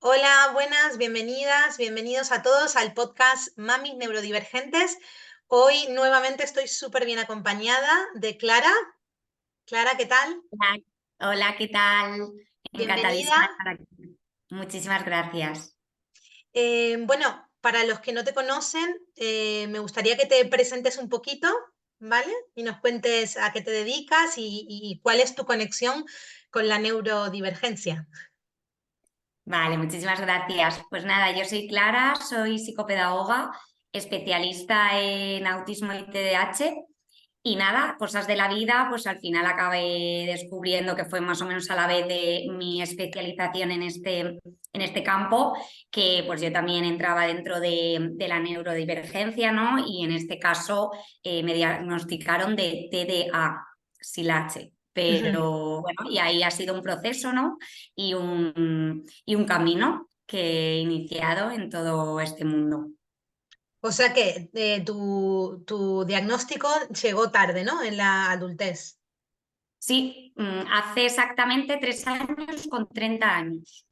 Hola, buenas, bienvenidas, bienvenidos a todos al podcast Mamis Neurodivergentes. Hoy nuevamente estoy súper bien acompañada de Clara. Clara, ¿qué tal? Hola, hola, ¿qué tal? Bienvenida. Encantadísima de estar aquí. Muchísimas gracias. Bueno, para los que no te conocen, me gustaría que te presentes un poquito, ¿vale? Y nos cuentes a qué te dedicas y cuál es tu conexión con la neurodivergencia. Vale, muchísimas gracias. Pues nada, yo soy Clara, soy psicopedagoga, especialista en autismo y TDAH. Y nada, cosas de la vida, pues al final acabé descubriendo que fue más o menos a la vez de mi especialización en este campo, que pues yo también entraba dentro de la neurodivergencia, ¿no? Y en este caso me diagnosticaron de TDA, SILH. Ujú. Pero bueno, y ahí ha sido un proceso, ¿no? Y un camino que he iniciado en todo este mundo. O sea que tu diagnóstico llegó tarde, ¿no? En la adultez. Sí, hace exactamente 3 años con 30 años.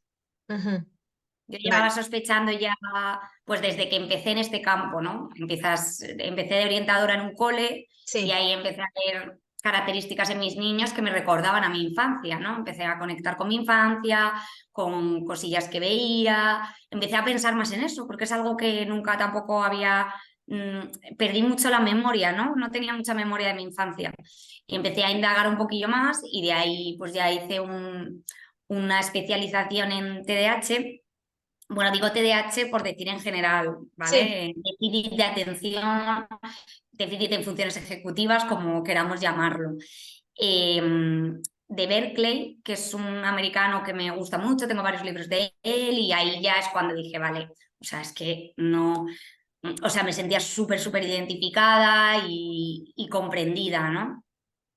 Ujú. Yo llevaba Vale, sospechando ya, pues desde que empecé en este campo, ¿no? Empecé de orientadora en un cole y sí. ahí empecé a ver características en mis niños que me recordaban a mi infancia, ¿no? Empecé a conectar con mi infancia, con cosillas que veía, empecé a pensar más en eso, porque es algo que nunca tampoco perdí mucho la memoria, ¿no? No tenía mucha memoria de mi infancia. Y empecé a indagar un poquillo más y de ahí pues ya hice una especialización en TDAH. Bueno, digo TDAH por decir en general, Sí. ¿vale? Déficit de atención, déficit en funciones ejecutivas, como queramos llamarlo. Eh, de Berkeley, que es un americano que me gusta mucho, tengo varios libros de él y ahí ya es cuando dije, vale, o sea, es que no, o sea, me sentía súper, súper identificada y comprendida, ¿no?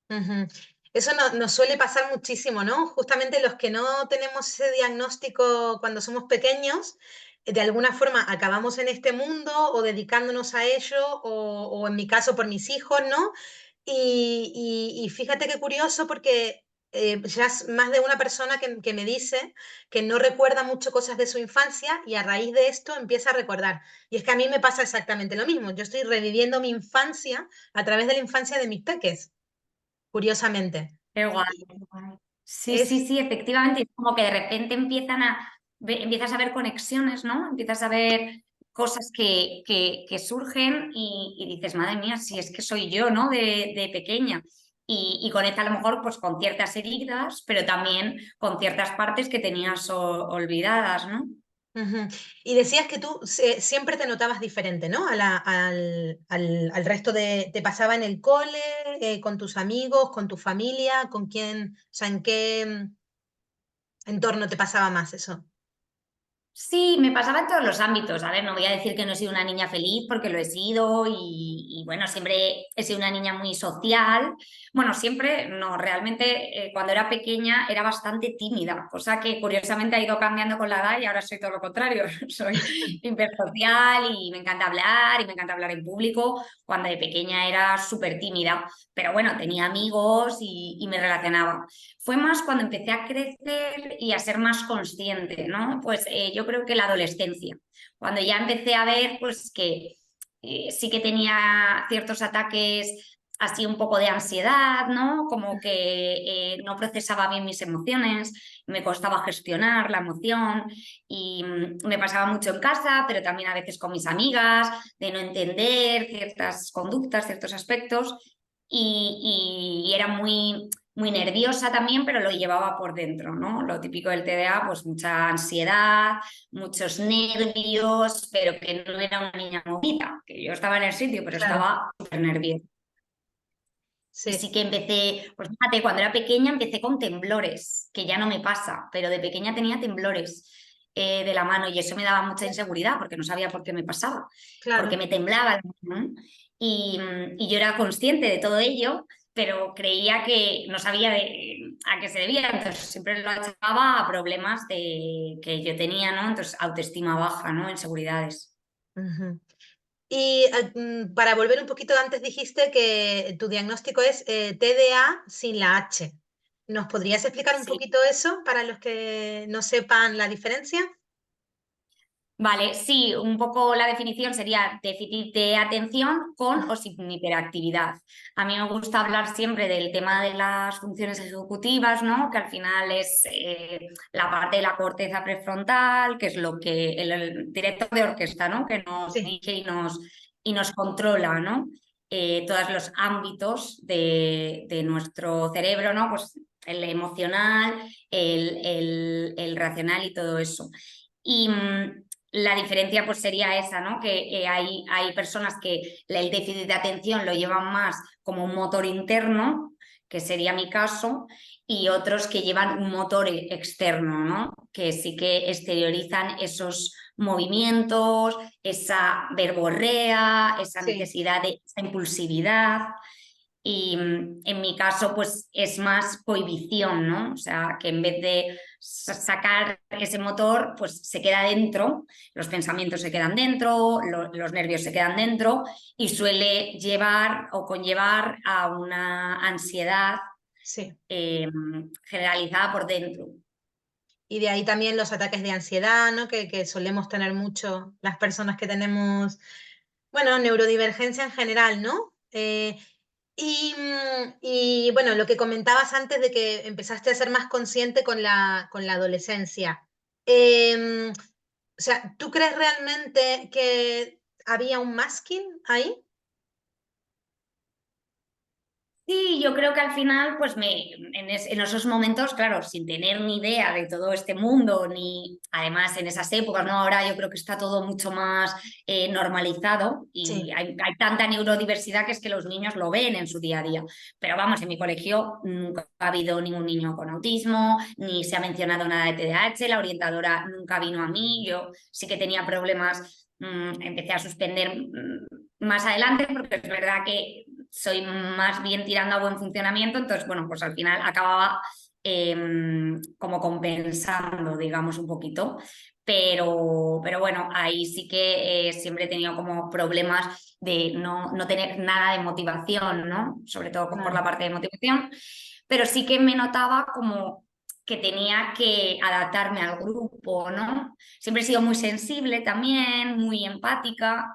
Ujú. Eso nos suele pasar muchísimo, ¿no? Justamente los que no tenemos ese diagnóstico cuando somos pequeños, de alguna forma acabamos en este mundo o dedicándonos a ello, o en mi caso por mis hijos, ¿no? Y fíjate qué curioso porque ya es más de una persona que me dice que no recuerda mucho cosas de su infancia y a raíz de esto empieza a recordar. Y es que a mí me pasa exactamente lo mismo. Yo estoy reviviendo mi infancia a través de la infancia de mis peques, curiosamente. Qué guay, qué guay. Sí, sí, Es, sí, efectivamente. Es como que de repente empiezas a ver conexiones, ¿no? Empiezas a ver cosas que surgen y dices, madre mía, si es que soy yo, ¿no? De pequeña. Y conecta a lo mejor pues con ciertas heridas, pero también con ciertas partes que tenías olvidadas, ¿no? ujú. Y decías que tú siempre te notabas diferente, ¿no? Al resto de... ¿Te pasaba en el cole, con tus amigos, con tu familia, con quién, o sea, en qué entorno te pasaba más eso? Sí, me pasaba en todos los ámbitos. A ver, no voy a decir que no he sido una niña feliz porque lo he sido y, bueno, siempre he sido una niña muy social. Bueno, siempre, no, realmente cuando era pequeña era bastante tímida, cosa que curiosamente ha ido cambiando con la edad y ahora soy todo lo contrario. Soy hipersocial y me encanta hablar y me encanta hablar en público. Cuando de pequeña era súper tímida, pero bueno, tenía amigos y me relacionaba. Fue más cuando empecé a crecer y a ser más consciente, ¿no? Pues yo creo que la adolescencia, cuando ya empecé a ver pues que sí que tenía ciertos ataques así un poco de ansiedad, ¿no? Como que no procesaba bien mis emociones, me costaba gestionar la emoción y me pasaba mucho en casa, pero también a veces con mis amigas, de no entender ciertas conductas, ciertos aspectos y era muy nerviosa también, pero lo llevaba por dentro, ¿no? Lo típico del TDA, pues mucha ansiedad, muchos nervios, pero que no era una niña movida, que yo estaba en el sitio, pero Claro, estaba súper nerviosa. Y sí. sí que empecé, pues fíjate, cuando era pequeña empecé con temblores, que ya no me pasa, pero de pequeña tenía temblores de la mano y eso me daba mucha inseguridad porque no sabía por qué me pasaba, porque Claro. me temblaba. ¿No? Y yo era consciente de todo ello, pero creía que no sabía a qué se debía, entonces siempre lo achacaba a problemas que yo tenía, ¿no? Entonces autoestima baja, ¿no? Inseguridades. Ujú. Y para volver un poquito antes dijiste que tu diagnóstico es TDA sin la H. ¿Nos podrías explicar un Sí. poquito eso para los que no sepan la diferencia? Vale, sí, un poco la definición sería déficit de atención con o sin hiperactividad. A mí me gusta hablar siempre del tema de las funciones ejecutivas, ¿no? Que al final es la parte de la corteza prefrontal, que es lo que el director de orquesta, ¿no? Que nos Sí, dirige y nos controla, ¿no? Todos los ámbitos de nuestro cerebro, ¿no? Pues el emocional, el racional y todo eso. Y la diferencia pues sería esa, ¿no? Que hay personas que el déficit de atención lo llevan más como un motor interno, que sería mi caso, y otros que llevan un motor externo, ¿no? Que sí que exteriorizan esos movimientos, esa verborrea, esa sí. necesidad de esa impulsividad. Y en mi caso, pues es más cohibición, ¿no? O sea, que en vez de sacar ese motor, pues se queda dentro, los pensamientos se quedan dentro, los nervios se quedan dentro y suele llevar o conllevar a una ansiedad Sí. eh, generalizada por dentro. Y de ahí también los ataques de ansiedad, ¿no? Que solemos tener mucho las personas que tenemos, bueno, neurodivergencia en general, ¿no? Y bueno, lo que comentabas antes de que empezaste a ser más consciente con la adolescencia. O sea, ¿tú crees realmente que había un masking ahí? Sí, yo creo que al final, pues en esos momentos, claro, sin tener ni idea de todo este mundo, ni además en esas épocas, ¿no? Ahora yo creo que está todo mucho más normalizado y Sí, hay tanta neurodiversidad que es que los niños lo ven en su día a día. Pero vamos, en mi colegio nunca ha habido ningún niño con autismo, ni se ha mencionado nada de TDAH, la orientadora nunca vino a mí, yo sí que tenía problemas, empecé a suspender más adelante porque es verdad que soy más bien tirando a buen funcionamiento, entonces, bueno, pues al final acababa como compensando, digamos, un poquito. Pero bueno, ahí sí que siempre he tenido como problemas de no tener nada de motivación, ¿no? Sobre todo por la claro. parte de motivación, pero sí que me notaba como que tenía que adaptarme al grupo, ¿no? Siempre he sido muy sensible también, muy empática,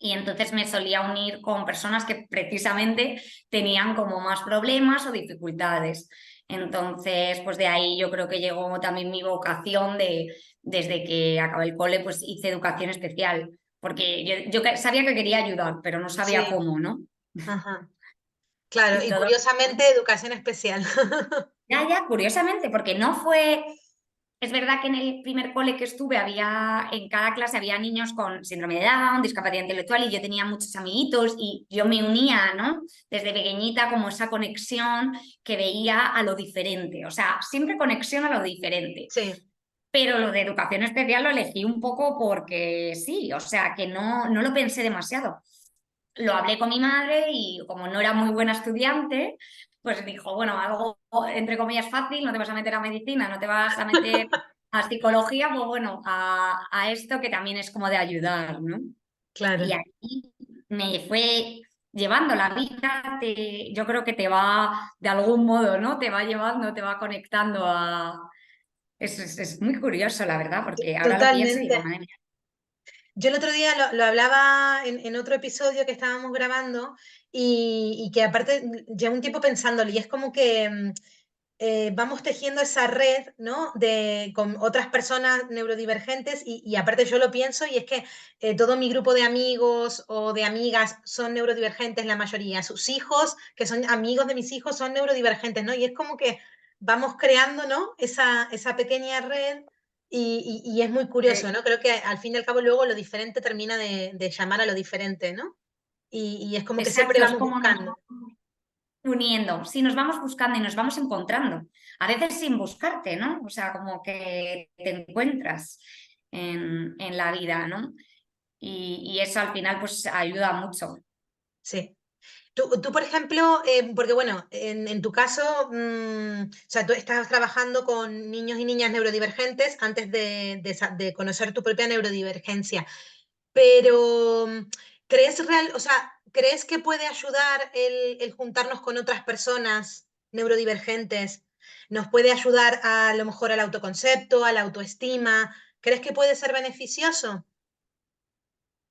y entonces me solía unir con personas que precisamente tenían como más problemas o dificultades. Entonces, pues de ahí yo creo que llegó también mi vocación desde que acabé el cole, pues hice educación especial, porque yo sabía que quería ayudar, pero no sabía Sí, cómo, ¿no? ajá. Claro, Y y todo, curiosamente educación especial. ya, curiosamente, porque no fue. Es verdad que en el primer cole que estuve en cada clase había niños con síndrome de Down, discapacidad intelectual y yo tenía muchos amiguitos y yo me unía, ¿no? Desde pequeñita como esa conexión que veía a lo diferente, o sea, siempre conexión a lo diferente. Sí, Pero lo de educación especial lo elegí un poco porque sí, o sea, que no lo pensé demasiado. Lo hablé con mi madre y como no era muy buena estudiante, pues dijo, bueno, algo entre comillas fácil, no te vas a meter a medicina, no te vas a meter a psicología, pues bueno, a esto que también es como de ayudar, ¿no? Y claro. aquí me fue llevando la vida, yo creo que te va de algún modo, ¿no? Te va llevando, te va conectando a. Es muy curioso, la verdad, porque ahora lo pienso y Totalmente. digo, madre mía. Yo el otro día lo hablaba en otro episodio que estábamos grabando y que aparte llevo un tiempo pensándolo y es como que vamos tejiendo esa red, ¿no? Con otras personas neurodivergentes y aparte yo lo pienso y es que todo mi grupo de amigos o de amigas son neurodivergentes, la mayoría. Sus hijos, que son amigos de mis hijos, son neurodivergentes, ¿no? Y es como que vamos creando, ¿no? Esa pequeña red y es muy curioso, ¿no? Creo que al fin y al cabo luego lo diferente termina de llamar a lo diferente, ¿no? Y es como que siempre Exacto, es vamos como buscando. uniendo, sí, nos vamos buscando y nos vamos encontrando, a veces sin buscarte, ¿no? O sea, como que te encuentras en la vida, ¿no? Y eso al final pues ayuda mucho. Sí. Tú, por ejemplo, porque bueno, en tu caso, o sea, tú estabas trabajando con niños y niñas neurodivergentes antes de conocer tu propia neurodivergencia, pero ¿crees o sea, crees que puede ayudar el juntarnos con otras personas neurodivergentes? ¿Nos puede ayudar a lo mejor al autoconcepto, a la autoestima? ¿Crees que puede ser beneficioso?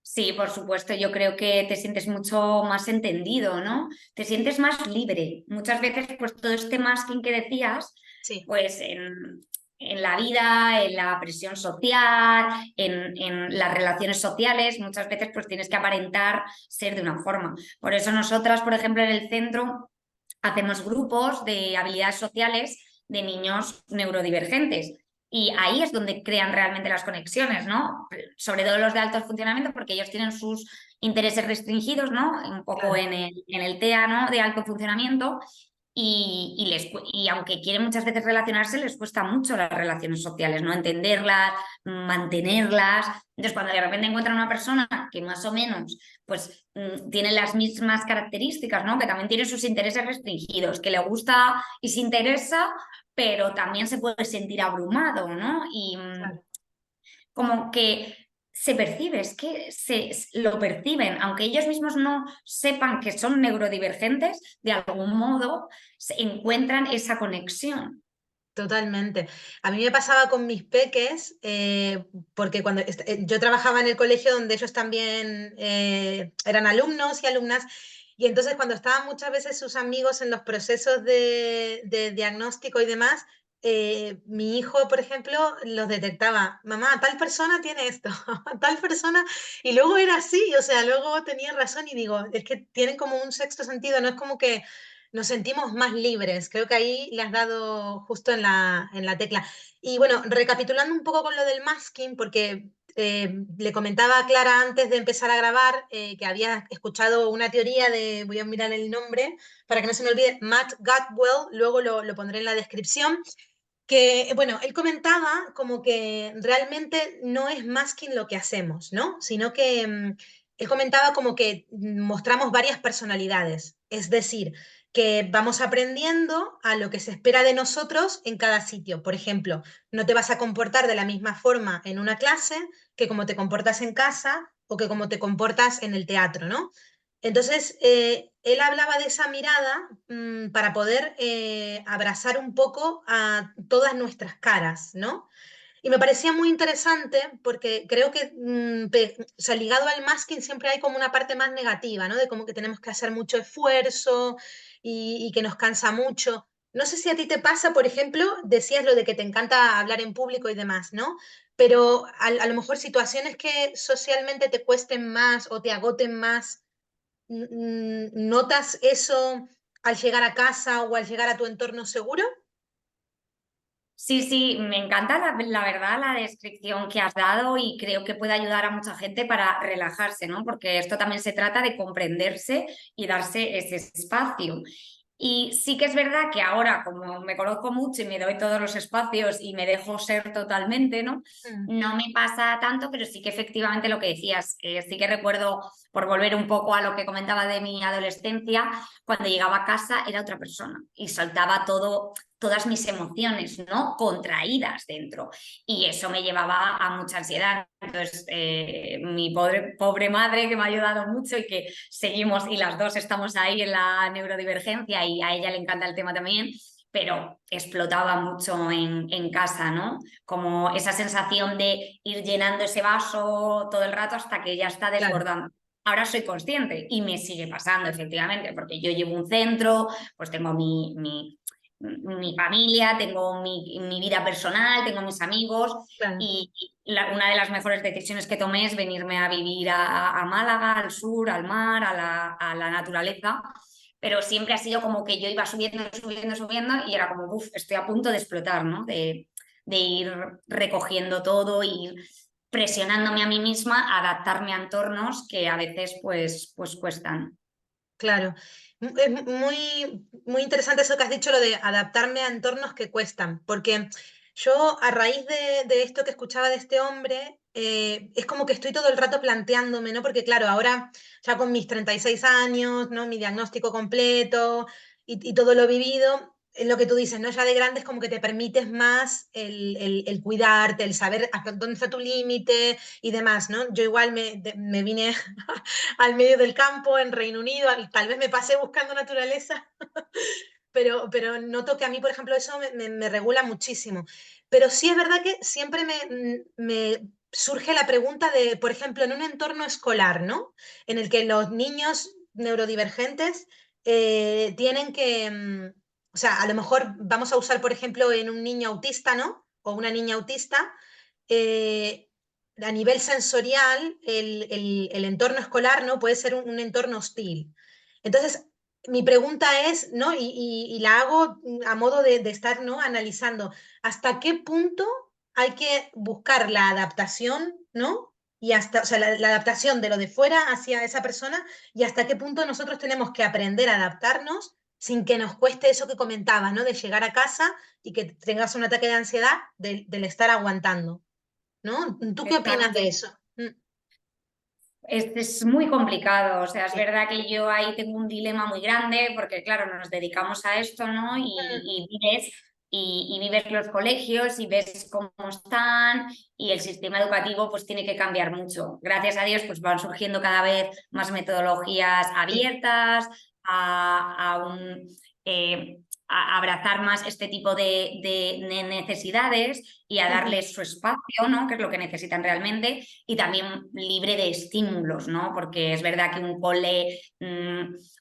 Sí, por supuesto, yo creo que te sientes mucho más entendido, ¿no? Te sientes más libre. Muchas veces, pues todo este masking que decías, Sí, pues en la vida, en la presión social, en las relaciones sociales, muchas veces pues tienes que aparentar ser de una forma. Por eso nosotras, por ejemplo, en el centro hacemos grupos de habilidades sociales de niños neurodivergentes. Y ahí es donde crean realmente las conexiones, ¿no? Sobre todo los de alto funcionamiento, porque ellos tienen sus intereses restringidos, ¿no? Un poco claro. en el TEA, ¿no? De alto funcionamiento. Y aunque quieren muchas veces relacionarse, les cuesta mucho las relaciones sociales, ¿no? Entenderlas, mantenerlas. Entonces, cuando de repente encuentran una persona que más o menos pues tiene las mismas características, ¿no? Que también tiene sus intereses restringidos, que le gusta y se interesa, pero también se puede sentir abrumado, ¿no? Y Claro. como que se percibe, es que lo perciben, aunque ellos mismos no sepan que son neurodivergentes, de algún modo se encuentran esa conexión. Totalmente. A mí me pasaba con mis peques, porque cuando yo trabajaba en el colegio donde ellos también eran alumnos y alumnas, y entonces cuando estaban muchas veces sus amigos en los procesos de diagnóstico y demás, mi hijo, por ejemplo, los detectaba, mamá, tal persona tiene esto, tal persona, y luego era así, o sea, luego tenía razón y digo, es que tienen como un sexto sentido, no es como que nos sentimos más libres. Creo que ahí le has dado justo en la tecla. Y bueno, recapitulando un poco con lo del masking, porque le comentaba a Clara antes de empezar a grabar que había escuchado una teoría de, voy a mirar el nombre para que no se me olvide, Matt Gutwell, luego lo pondré en la descripción, que, bueno, él comentaba como que realmente no es masking lo que hacemos, ¿no? Sino que él comentaba como que mostramos varias personalidades, es decir, que vamos aprendiendo a lo que se espera de nosotros en cada sitio. Por ejemplo, no te vas a comportar de la misma forma en una clase que como te comportas en casa o que como te comportas en el teatro, ¿no? Entonces, él hablaba de esa mirada para poder abrazar un poco a todas nuestras caras, ¿no? Y me parecía muy interesante porque creo que, o sea, ligado al masking siempre hay como una parte más negativa, ¿no? De como que tenemos que hacer mucho esfuerzo y que nos cansa mucho. No sé si a ti te pasa, por ejemplo, decías lo de que te encanta hablar en público y demás, ¿no? Pero a lo mejor situaciones que socialmente te cuesten más o te agoten más, ¿notas eso al llegar a casa o al llegar a tu entorno seguro? Sí, sí, me encanta la verdad la descripción que has dado y creo que puede ayudar a mucha gente para relajarse, ¿no? Porque esto también se trata de comprenderse y darse ese espacio. Y sí que es verdad que ahora, como me conozco mucho y me doy todos los espacios y me dejo ser totalmente, ¿no? Mm, No me pasa tanto, pero sí que efectivamente lo que decías, sí que recuerdo, por volver un poco a lo que comentaba de mi adolescencia, cuando llegaba a casa era otra persona y soltaba todo, todas mis emociones, ¿no? Contraídas dentro. Y eso me llevaba a mucha ansiedad. Entonces, mi pobre madre que me ha ayudado mucho y que seguimos y las dos estamos ahí en la neurodivergencia y a ella le encanta el tema también, pero explotaba mucho en casa, ¿no? Como esa sensación de ir llenando ese vaso todo el rato hasta que ya está claro, desbordando. Ahora soy consciente y me sigue pasando, efectivamente, porque yo llevo un centro, pues tengo mi familia, tengo mi vida personal, tengo mis amigos claro. y una de las mejores decisiones que tomé es venirme a vivir a Málaga, al sur, al mar, a la naturaleza, pero siempre ha sido como que yo iba subiendo, subiendo, subiendo y era como, uff, estoy a punto de explotar, ¿no? De ir recogiendo todo y presionándome a mí misma a adaptarme a entornos que a veces pues cuestan. Claro. Es muy interesante eso que has dicho, lo de adaptarme a entornos que cuestan, porque yo a raíz de esto que escuchaba de este hombre, es como que estoy todo el rato planteándome, ¿no? Porque claro, ahora ya con mis 36 años, ¿no? Mi diagnóstico completo y todo lo vivido, es lo que tú dices, ¿no? Ya de grande es como que te permites más el cuidarte, el saber hasta dónde está tu límite y demás, ¿no? Yo igual me vine al medio del campo en Reino Unido, tal vez me pasé buscando naturaleza, pero noto que a mí, por ejemplo, eso me regula muchísimo. pero sí es verdad que siempre me surge la pregunta de, por ejemplo, en un entorno escolar, ¿no? En el que los niños neurodivergentes tienen que, o sea, a lo mejor vamos a usar, por ejemplo, en un niño autista, ¿no? O una niña autista, eh, a nivel sensorial, el entorno escolar, ¿no? Puede ser un entorno hostil. Entonces, mi pregunta es, ¿no? Y la hago a modo de estar, ¿no? Analizando hasta qué punto hay que buscar la adaptación, ¿no? Y hasta, o sea, la adaptación de lo de fuera hacia esa persona y hasta qué punto nosotros tenemos que aprender a adaptarnos sin que nos cueste eso que comentabas, ¿no? De llegar a casa y que tengas un ataque de ansiedad del estar aguantando, ¿no? ¿Tú qué opinas de Exacto. eso? Mm, Es muy complicado, o sea, es verdad que yo ahí tengo un dilema muy grande porque, claro, nos dedicamos a esto, ¿no? Y vives los colegios y ves cómo están y el sistema educativo pues tiene que cambiar mucho. Gracias a Dios pues van surgiendo cada vez más metodologías sí. abiertas a un... a abrazar más este tipo de necesidades y a Ujú, darles su espacio, ¿no? Que es lo que necesitan realmente, y también libre de estímulos, ¿no? Porque es verdad que un cole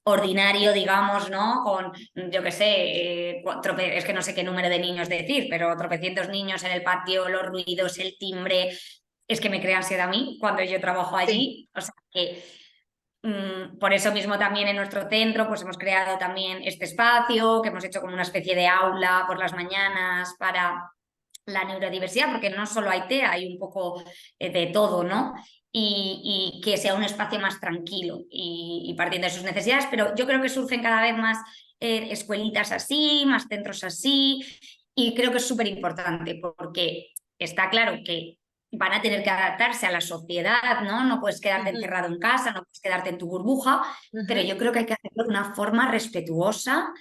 ordinario, digamos, ¿no? Con, yo qué sé, es que no sé qué número de niños decir, pero tropecientos niños en el patio, los ruidos, el timbre, es que me crea ansiedad a mí cuando yo trabajo sí. allí. O sea que por eso mismo también en nuestro centro pues hemos creado también este espacio, que hemos hecho como una especie de aula por las mañanas para la neurodiversidad, porque no solo hay TEA, hay un poco de todo, ¿no? Y que sea un espacio más tranquilo y partiendo de sus necesidades, pero yo creo que surgen cada vez más escuelitas así, más centros así, y creo que es súper importante porque está claro que van a tener que adaptarse a la sociedad, ¿no? No puedes quedarte Ujú, encerrado en casa, no puedes quedarte en tu burbuja, pero ujú. yo creo que hay que hacerlo de una forma respetuosa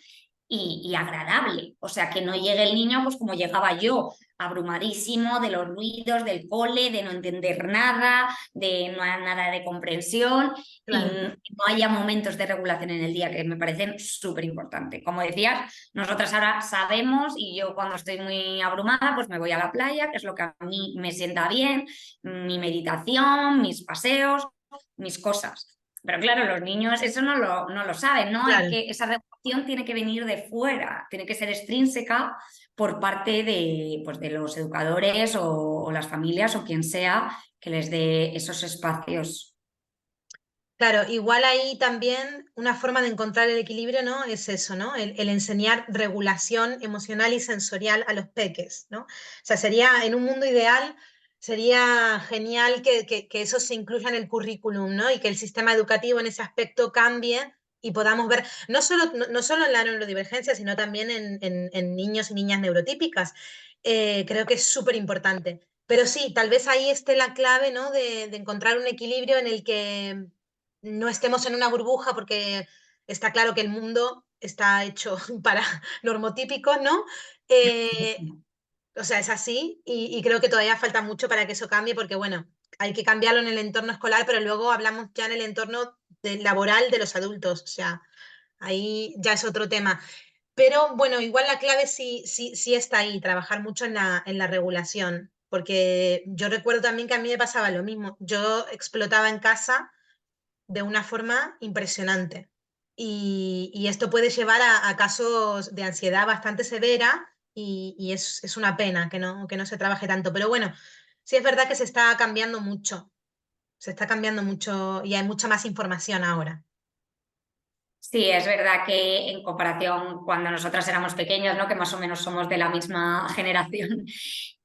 y agradable. O sea, que no llegue el niño, pues como llegaba yo, abrumadísimo de los ruidos, del cole, de no entender nada, de no hay nada de comprensión y Claro. no haya momentos de regulación en el día que me parecen súper importantes. Como decías, nosotras ahora sabemos y yo cuando estoy muy abrumada, pues me voy a la playa, que es lo que a mí me sienta bien, mi meditación, mis paseos, mis cosas. Pero claro, los niños eso no lo saben, ¿no? Claro. Esa regulación tiene que venir de fuera, tiene que ser extrínseca por parte de, pues, de los educadores o las familias o quien sea que les dé esos espacios. Claro, igual ahí también una forma de encontrar el equilibrio, ¿no? Es eso, ¿no? El enseñar regulación emocional y sensorial a los peques, ¿no? O sea, sería, en un mundo ideal, sería genial que eso se incluya en el currículum, ¿no? Y que el sistema educativo en ese aspecto cambie y podamos ver, no solo en la neurodivergencia, sino también en niños y niñas neurotípicas. Creo que es súper importante. Pero sí, tal vez ahí esté la clave, ¿no? De encontrar un equilibrio en el que no estemos en una burbuja porque está claro que el mundo está hecho para normotípicos, ¿no? Eh, o sea, es así y creo que todavía falta mucho para que eso cambie porque, bueno, hay que cambiarlo en el entorno escolar, pero luego hablamos ya en el entorno laboral de los adultos, o sea, ahí ya es otro tema. Pero bueno, igual la clave sí está ahí, trabajar mucho en la regulación, porque yo recuerdo también que a mí me pasaba lo mismo. Yo explotaba en casa de una forma impresionante. Y esto puede llevar a casos de ansiedad bastante severa y es una pena que no se trabaje tanto. Pero bueno, sí es verdad que se está cambiando mucho, se está cambiando mucho y hay mucha más información ahora. Sí, es verdad que en comparación cuando nosotras éramos pequeños, ¿no? Que más o menos somos de la misma generación,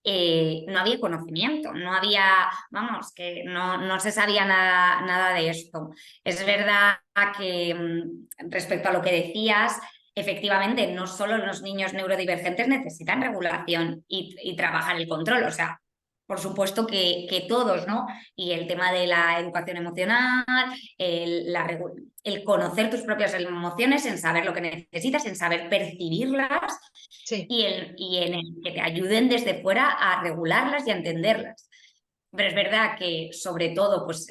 no había conocimiento, no había, vamos, que no se sabía nada de esto. Es verdad que respecto a lo que decías, efectivamente, no solo los niños neurodivergentes necesitan regulación y trabajar el control, o sea, por supuesto que todos, ¿no? Y el tema de la educación emocional, el conocer tus propias emociones, en saber lo que necesitas, en saber percibirlas Sí, y en el que te ayuden desde fuera a regularlas y a entenderlas. Pero es verdad que sobre todo pues,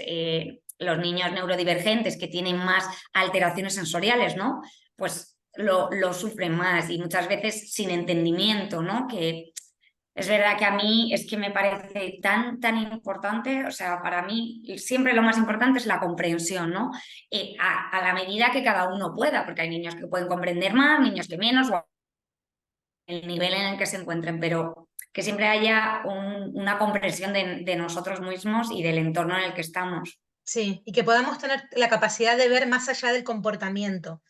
los niños neurodivergentes que tienen más alteraciones sensoriales, ¿no? Pues lo sufren más y muchas veces sin entendimiento, ¿no? Que Es verdad que a mí es que me parece tan importante, o sea, para mí siempre lo más importante es la comprensión, ¿no? A la medida que cada uno pueda, porque hay niños que pueden comprender más, niños que menos, o el nivel en el que se encuentren, pero que siempre haya una comprensión de nosotros mismos y del entorno en el que estamos. Sí, y que podamos tener la capacidad de ver más allá del comportamiento,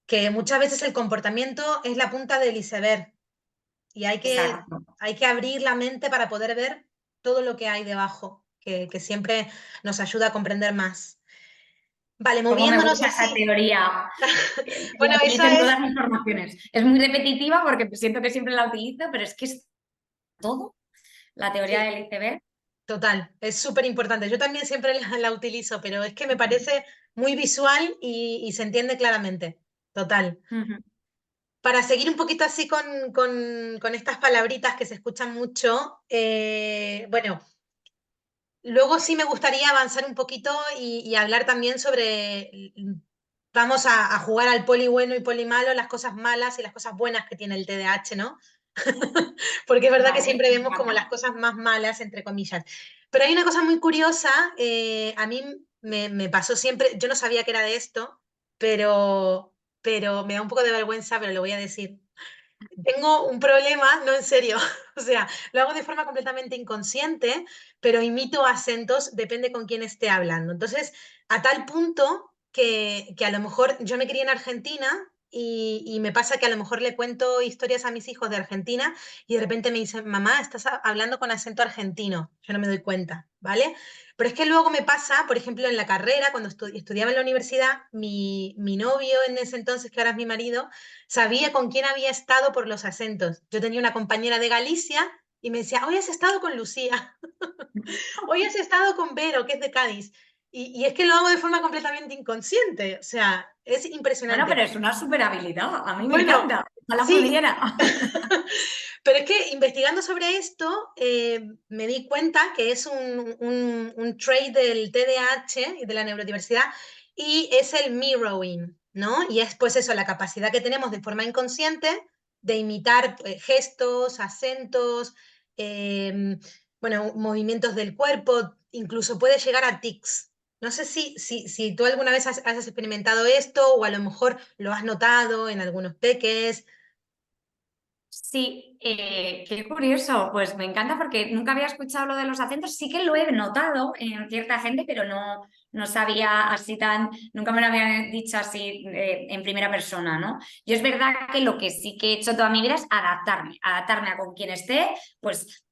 que muchas veces el comportamiento es la punta del iceberg y Exacto. hay que abrir la mente para poder ver todo lo que hay debajo, que siempre nos ayuda a comprender más. Vale, Cómo me moviéndonos gusta esa así. teoría, que Bueno, la utilizo esa en es todas mis formaciones. Es muy repetitiva porque siento que siempre la utilizo, pero es que es todo. La teoría sí, del iceberg. total, es súper importante. Yo también siempre la utilizo, pero es que me parece muy visual y se entiende claramente. Total. Ujú. Para seguir un poquito así con estas palabritas que se escuchan mucho, bueno, luego sí me gustaría avanzar un poquito y hablar también sobre, vamos a jugar al poli bueno y poli malo, las cosas malas y las cosas buenas que tiene el TDAH, ¿no? Porque es verdad que Vale, siempre me vemos como encanta. las cosas más malas, entre comillas. Pero hay una cosa muy curiosa, a mí me pasó siempre, yo no sabía que era de esto, pero me da un poco de vergüenza, pero lo voy a decir. Tengo un problema, no en serio, o sea, lo hago de forma completamente inconsciente, pero imito acentos, depende con quién esté hablando. Entonces, a tal punto que a lo mejor yo me crié en Argentina y me pasa que a lo mejor le cuento historias a mis hijos de Argentina y de repente me dicen, mamá, estás hablando con acento argentino. Yo no me doy cuenta, ¿vale? Pero es que luego me pasa, por ejemplo, en la carrera, cuando estudiaba en la universidad, mi novio en ese entonces, que ahora es mi marido, sabía con quién había estado por los acentos. Yo tenía una compañera de Galicia y me decía, hoy has estado con Lucía, hoy has estado con Vero, que es de Cádiz. Y es que lo hago de forma completamente inconsciente, o sea, es Bueno, impresionante. pero es una super habilidad. A mí me Bueno, encanta. Ojalá sí, pudiera. pero es que investigando sobre esto me di cuenta que es un trait del TDAH y de la neurodiversidad y es el mirroring, ¿no? Y es pues eso, la capacidad que tenemos de forma inconsciente de imitar gestos, acentos, eh, bueno, movimientos del cuerpo, incluso puede llegar a tics. No sé si tú alguna vez has experimentado esto o a lo mejor lo has notado en algunos peques. Sí, qué curioso. Pues me encanta porque nunca había escuchado lo de los acentos. Sí que lo he notado en cierta gente, pero no sabía así tan, nunca me lo habían dicho así en primera persona, ¿no? Yo es verdad que lo que sí que he hecho toda mi vida es adaptarme a con quien esté. Pues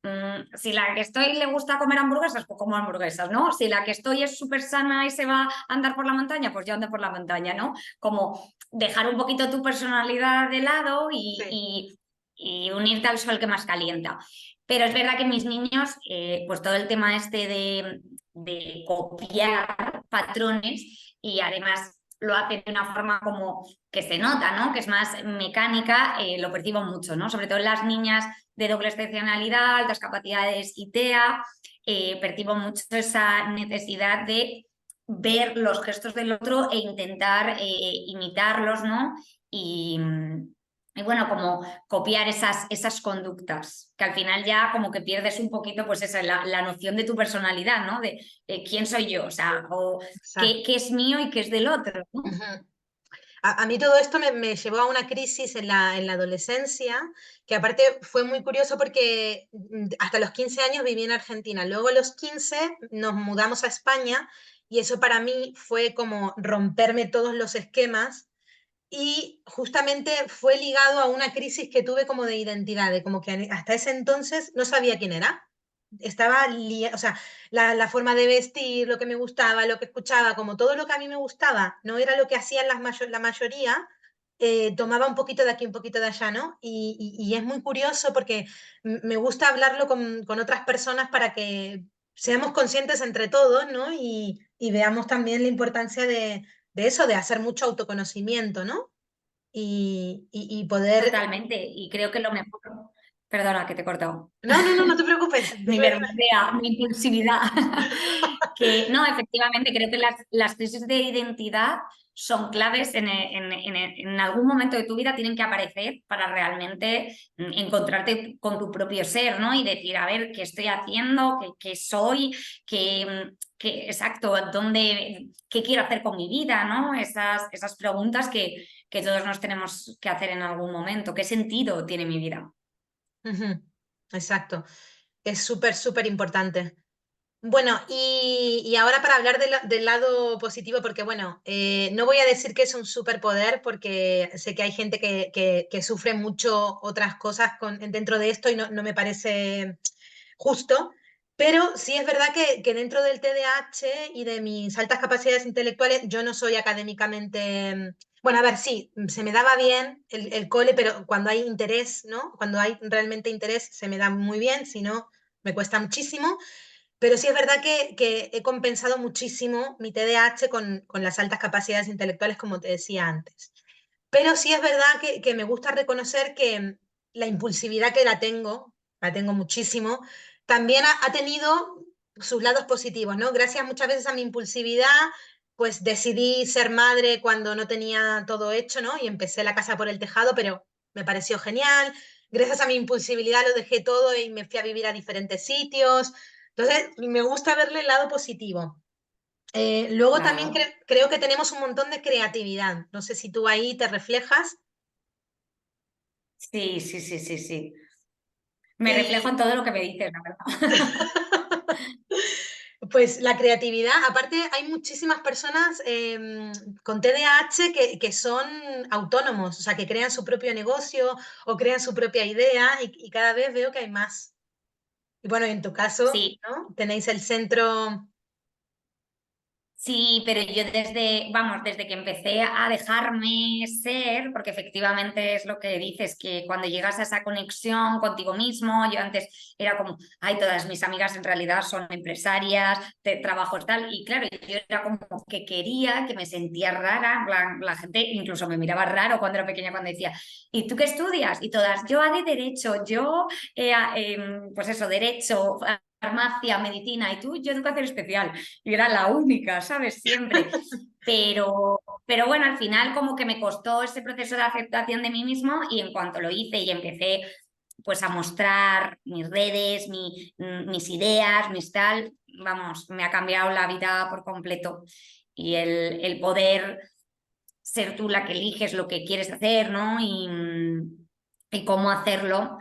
si la que estoy le gusta comer hamburguesas, pues como hamburguesas, ¿no? Si la que estoy es súper sana y se va a andar por la montaña, pues yo ando por la montaña, ¿no? Como dejar un poquito tu personalidad de lado Sí. y unirte al sol que más calienta. Pero es verdad que mis niños, pues todo el tema este de copiar patrones y además lo hacen de una forma como que se nota, ¿no? Que es más mecánica, lo percibo mucho, ¿no? Sobre todo en las niñas de doble excepcionalidad, altas capacidades y TEA, percibo mucho esa necesidad de ver los gestos del otro e intentar imitarlos, ¿no? Y, y bueno, como copiar esas conductas, que al final ya como que pierdes un poquito, pues esa, la noción de tu personalidad, ¿no? De quién soy yo, o sea, o Exacto. qué es mío y qué es del otro, ¿no? Ujú. A mí todo esto me llevó a una crisis en la adolescencia, que aparte fue muy curioso porque hasta los 15 años viví en Argentina. Luego a los 15 nos mudamos a España y eso para mí fue como romperme todos los esquemas y justamente fue ligado a una crisis que tuve como de identidad, de como que hasta ese entonces no sabía quién era. Estaba, o sea, la forma de vestir, lo que me gustaba, lo que escuchaba, como todo lo que a mí me gustaba, no era lo que hacían la mayoría, tomaba un poquito de aquí, un poquito de allá, ¿no? Y es muy curioso porque me gusta hablarlo con otras personas para que seamos conscientes entre todos, ¿no? Y veamos también la importancia de eso, de hacer mucho autoconocimiento, ¿no? Y poder... Totalmente, y creo que lo mejor, perdona que te he cortado, No, no, no, no te preocupes. mi verborrea, mi impulsividad. Que no, efectivamente, creo que las crisis de identidad son claves en algún momento de tu vida, tienen que aparecer para realmente encontrarte con tu propio ser, ¿no? Y decir, a ver, ¿qué estoy haciendo? ¿Qué soy? Exacto, ¿qué quiero hacer con mi vida? ¿No? Esas preguntas que todos nos tenemos que hacer en algún momento. ¿Qué sentido tiene mi vida? Ujú, exacto. Es súper, súper importante. Bueno, y ahora para hablar del lado positivo, porque bueno, no voy a decir que es un superpoder, porque sé que hay gente que sufre mucho otras cosas dentro de esto y no me parece justo, pero sí es verdad que dentro del TDAH y de mis altas capacidades intelectuales, yo no soy académicamente, bueno, a ver, sí, se me daba bien el cole, pero cuando hay interés, ¿no? Cuando hay realmente interés, se me da muy bien, si no, me cuesta muchísimo. Pero sí es verdad que he compensado muchísimo mi TDAH con las altas capacidades intelectuales, como te decía antes. Pero sí es verdad que me gusta reconocer que la impulsividad que la tengo muchísimo, también ha tenido sus lados positivos, ¿no? Gracias muchas veces a mi impulsividad, pues decidí ser madre cuando no tenía todo hecho, ¿no? Y empecé la casa por el tejado, pero me pareció genial. Gracias a mi impulsividad lo dejé todo y me fui a vivir a diferentes sitios. Entonces, me gusta verle el lado positivo. Luego también Claro. creo que tenemos un montón de creatividad. No sé si tú ahí te reflejas. Sí, sí, sí, sí, sí. Me reflejo en Y todo lo que me dices, la verdad. pues la creatividad, aparte hay muchísimas personas con TDAH que son autónomos, o sea, que crean su propio negocio o crean su propia idea y cada vez veo que hay más. Y bueno, en tu caso, Sí, ¿no? Tenéis el centro. sí, pero yo desde que empecé a dejarme ser, porque efectivamente es lo que dices, que cuando llegas a esa conexión contigo mismo, yo antes era como, ay, todas mis amigas en realidad son empresarias, de trabajos tal, y claro, yo era como que quería, que me sentía rara, en plan, la gente incluso me miraba raro cuando era pequeña, cuando decía, ¿y tú qué estudias? Y todas, yo de derecho, pues eso, derecho, farmacia, medicina, y tú, yo educación especial. Y era la única, ¿sabes? Siempre. Pero bueno, al final como que me costó ese proceso de aceptación de mí mismo y en cuanto lo hice y empecé pues a mostrar mis redes, mis ideas, mis tal, vamos, me ha cambiado la vida por completo. Y el poder ser tú la que eliges lo que quieres hacer, ¿no? Y cómo hacerlo,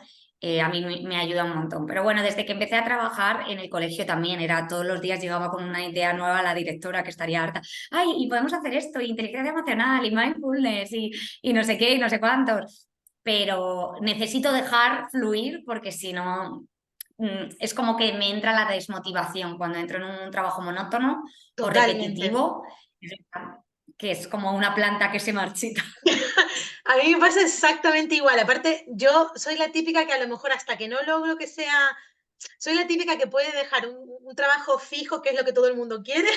a mí me ayuda un montón. Pero bueno, desde que empecé a trabajar en el colegio también, era todos los días llegaba con una idea nueva a la directora que estaría harta. Ay, y podemos hacer esto, y inteligencia emocional, y mindfulness, y no sé qué, y no sé cuántos. Pero necesito dejar fluir porque si no, es como que me entra la desmotivación cuando entro en un trabajo monótono o Totalmente. repetitivo, que es como una planta que se marchita. A mí me pasa exactamente igual. Aparte, yo soy la típica que a lo mejor hasta que no logro que sea, soy la típica que puede dejar un trabajo fijo, que es lo que todo el mundo quiere,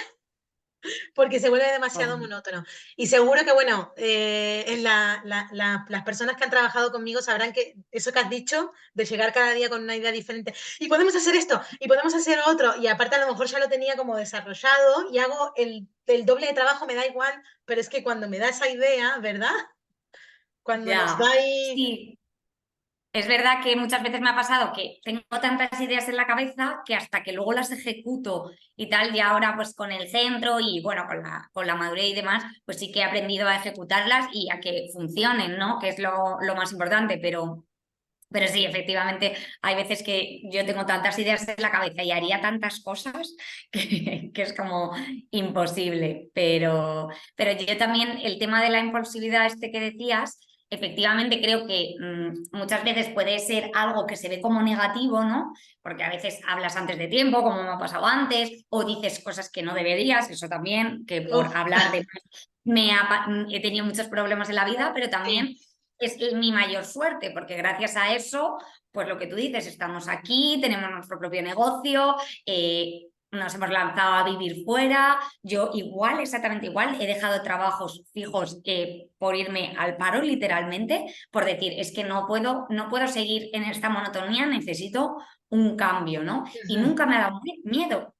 porque se vuelve demasiado monótono. Y seguro que, bueno, las personas que han trabajado conmigo sabrán que eso que has dicho, de llegar cada día con una idea diferente, y podemos hacer esto, y podemos hacer otro, y aparte a lo mejor ya lo tenía como desarrollado y hago el doble de trabajo, me da igual, pero es que cuando me da esa idea, ¿verdad? Cuando nos da Ya, ahí. sí. Es verdad que muchas veces me ha pasado que tengo tantas ideas en la cabeza que hasta que luego las ejecuto y tal, y ahora pues con el centro y bueno, con la madurez y demás, pues sí que he aprendido a ejecutarlas y a que funcionen, ¿no? Que es lo más importante, pero sí, efectivamente, hay veces que yo tengo tantas ideas en la cabeza y haría tantas cosas que es como imposible. Pero yo también, el tema de la impulsividad este que decías, efectivamente creo que muchas veces puede ser algo que se ve como negativo, ¿no? Porque a veces hablas antes de tiempo, como me ha pasado antes, o dices cosas que no deberías, eso también, que por Uf, hablar de más he tenido muchos problemas en la vida, pero sí. también es mi mayor suerte, porque gracias a eso, pues lo que tú dices, estamos aquí, tenemos nuestro propio negocio, nos hemos lanzado a vivir fuera. Yo igual, exactamente igual, he dejado trabajos fijos por irme al paro, literalmente, por decir, es que no puedo seguir en esta monotonía, necesito un cambio, ¿no? Y Ujú. nunca me ha dado miedo.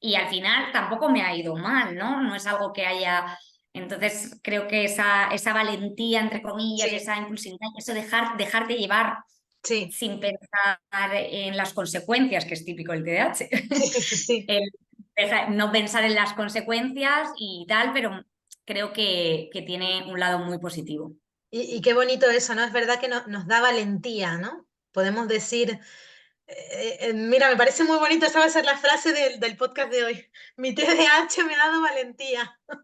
y al final tampoco me ha ido mal, ¿no? No es algo que haya... Entonces creo que esa valentía, entre comillas, Sí, esa impulsividad, eso dejarte llevar sí, sin pensar en las consecuencias, que es típico el TDAH. sí. El no pensar en las consecuencias y tal, pero creo que tiene un lado muy positivo. Y qué bonito eso, ¿no? Es verdad que nos da valentía, ¿no? Podemos decir, mira, me parece muy bonito, esa va a ser la frase del podcast de hoy. Mi TDAH me ha dado valentía. O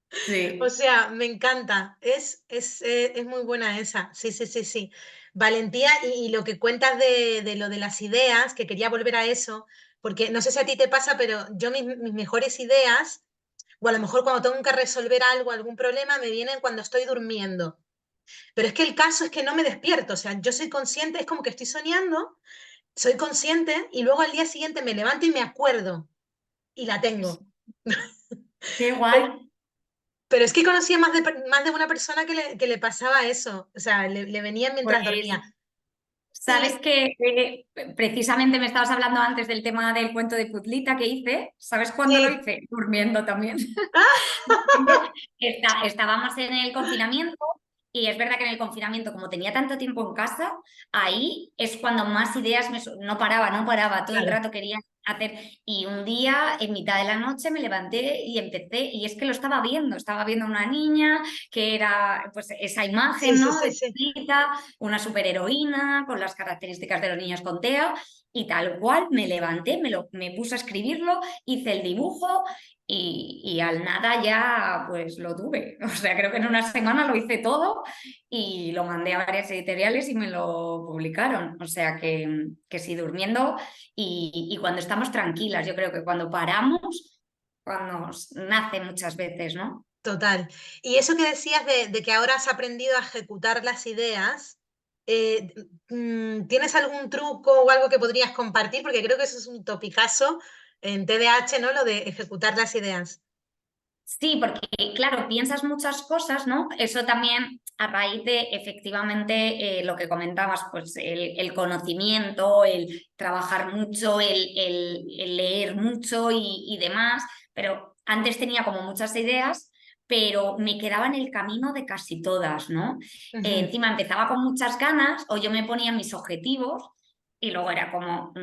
Sí. sea, me encanta. Es muy buena esa. Sí, sí, sí, sí. Valentía y lo que cuentas de lo de las ideas, que quería volver a eso, porque no sé si a ti te pasa, pero yo mis mejores ideas, o a lo mejor cuando tengo que resolver algo, algún problema, me vienen cuando estoy durmiendo. Pero es que el caso es que no me despierto, o sea, yo soy consciente, es como que estoy soñando, soy consciente y luego al día siguiente me levanto y me acuerdo y la tengo. Qué Pero, guay. pero es que conocía más de una persona que le pasaba eso, o sea, le venía Pues mientras dormía. sabes Y que precisamente me estabas hablando antes del tema del cuento de Puzlita que hice. ¿Sabes cuándo lo sí, hice? Durmiendo también. ¡ah! Estábamos en el confinamiento y es verdad que en el confinamiento, como tenía tanto tiempo en casa, ahí es cuando más ideas no paraba, todo el Claro, rato quería hacer. Y un día, en mitad de la noche, me levanté y empecé, y es que lo estaba viendo a una niña que era pues esa sí, imagen, sí, ¿no? sí, De sí. chiquita, una superheroína con las características de los niños con TEA. Y tal cual me levanté, me puse a escribirlo, hice el dibujo y al nada ya pues lo tuve. O sea, creo que en una semana lo hice todo y lo mandé a varias editoriales y me lo publicaron. O sea que sí, durmiendo y cuando estamos tranquilas, yo creo que cuando paramos, cuando nos nace muchas veces, ¿no? Total. Y eso que decías de que ahora has aprendido a ejecutar las ideas, ¿tienes algún truco o algo que podrías compartir? Porque creo que eso es un topicazo en TDAH, ¿no? Lo de ejecutar las ideas. Sí, porque claro, piensas muchas cosas, ¿no? Eso también a raíz de efectivamente lo que comentabas, pues el conocimiento, el trabajar mucho, el leer mucho y demás, pero antes tenía como muchas ideas, pero me quedaba en el camino de casi todas, ¿no? Ujú. Encima empezaba con muchas ganas o yo me ponía mis objetivos. Y luego era como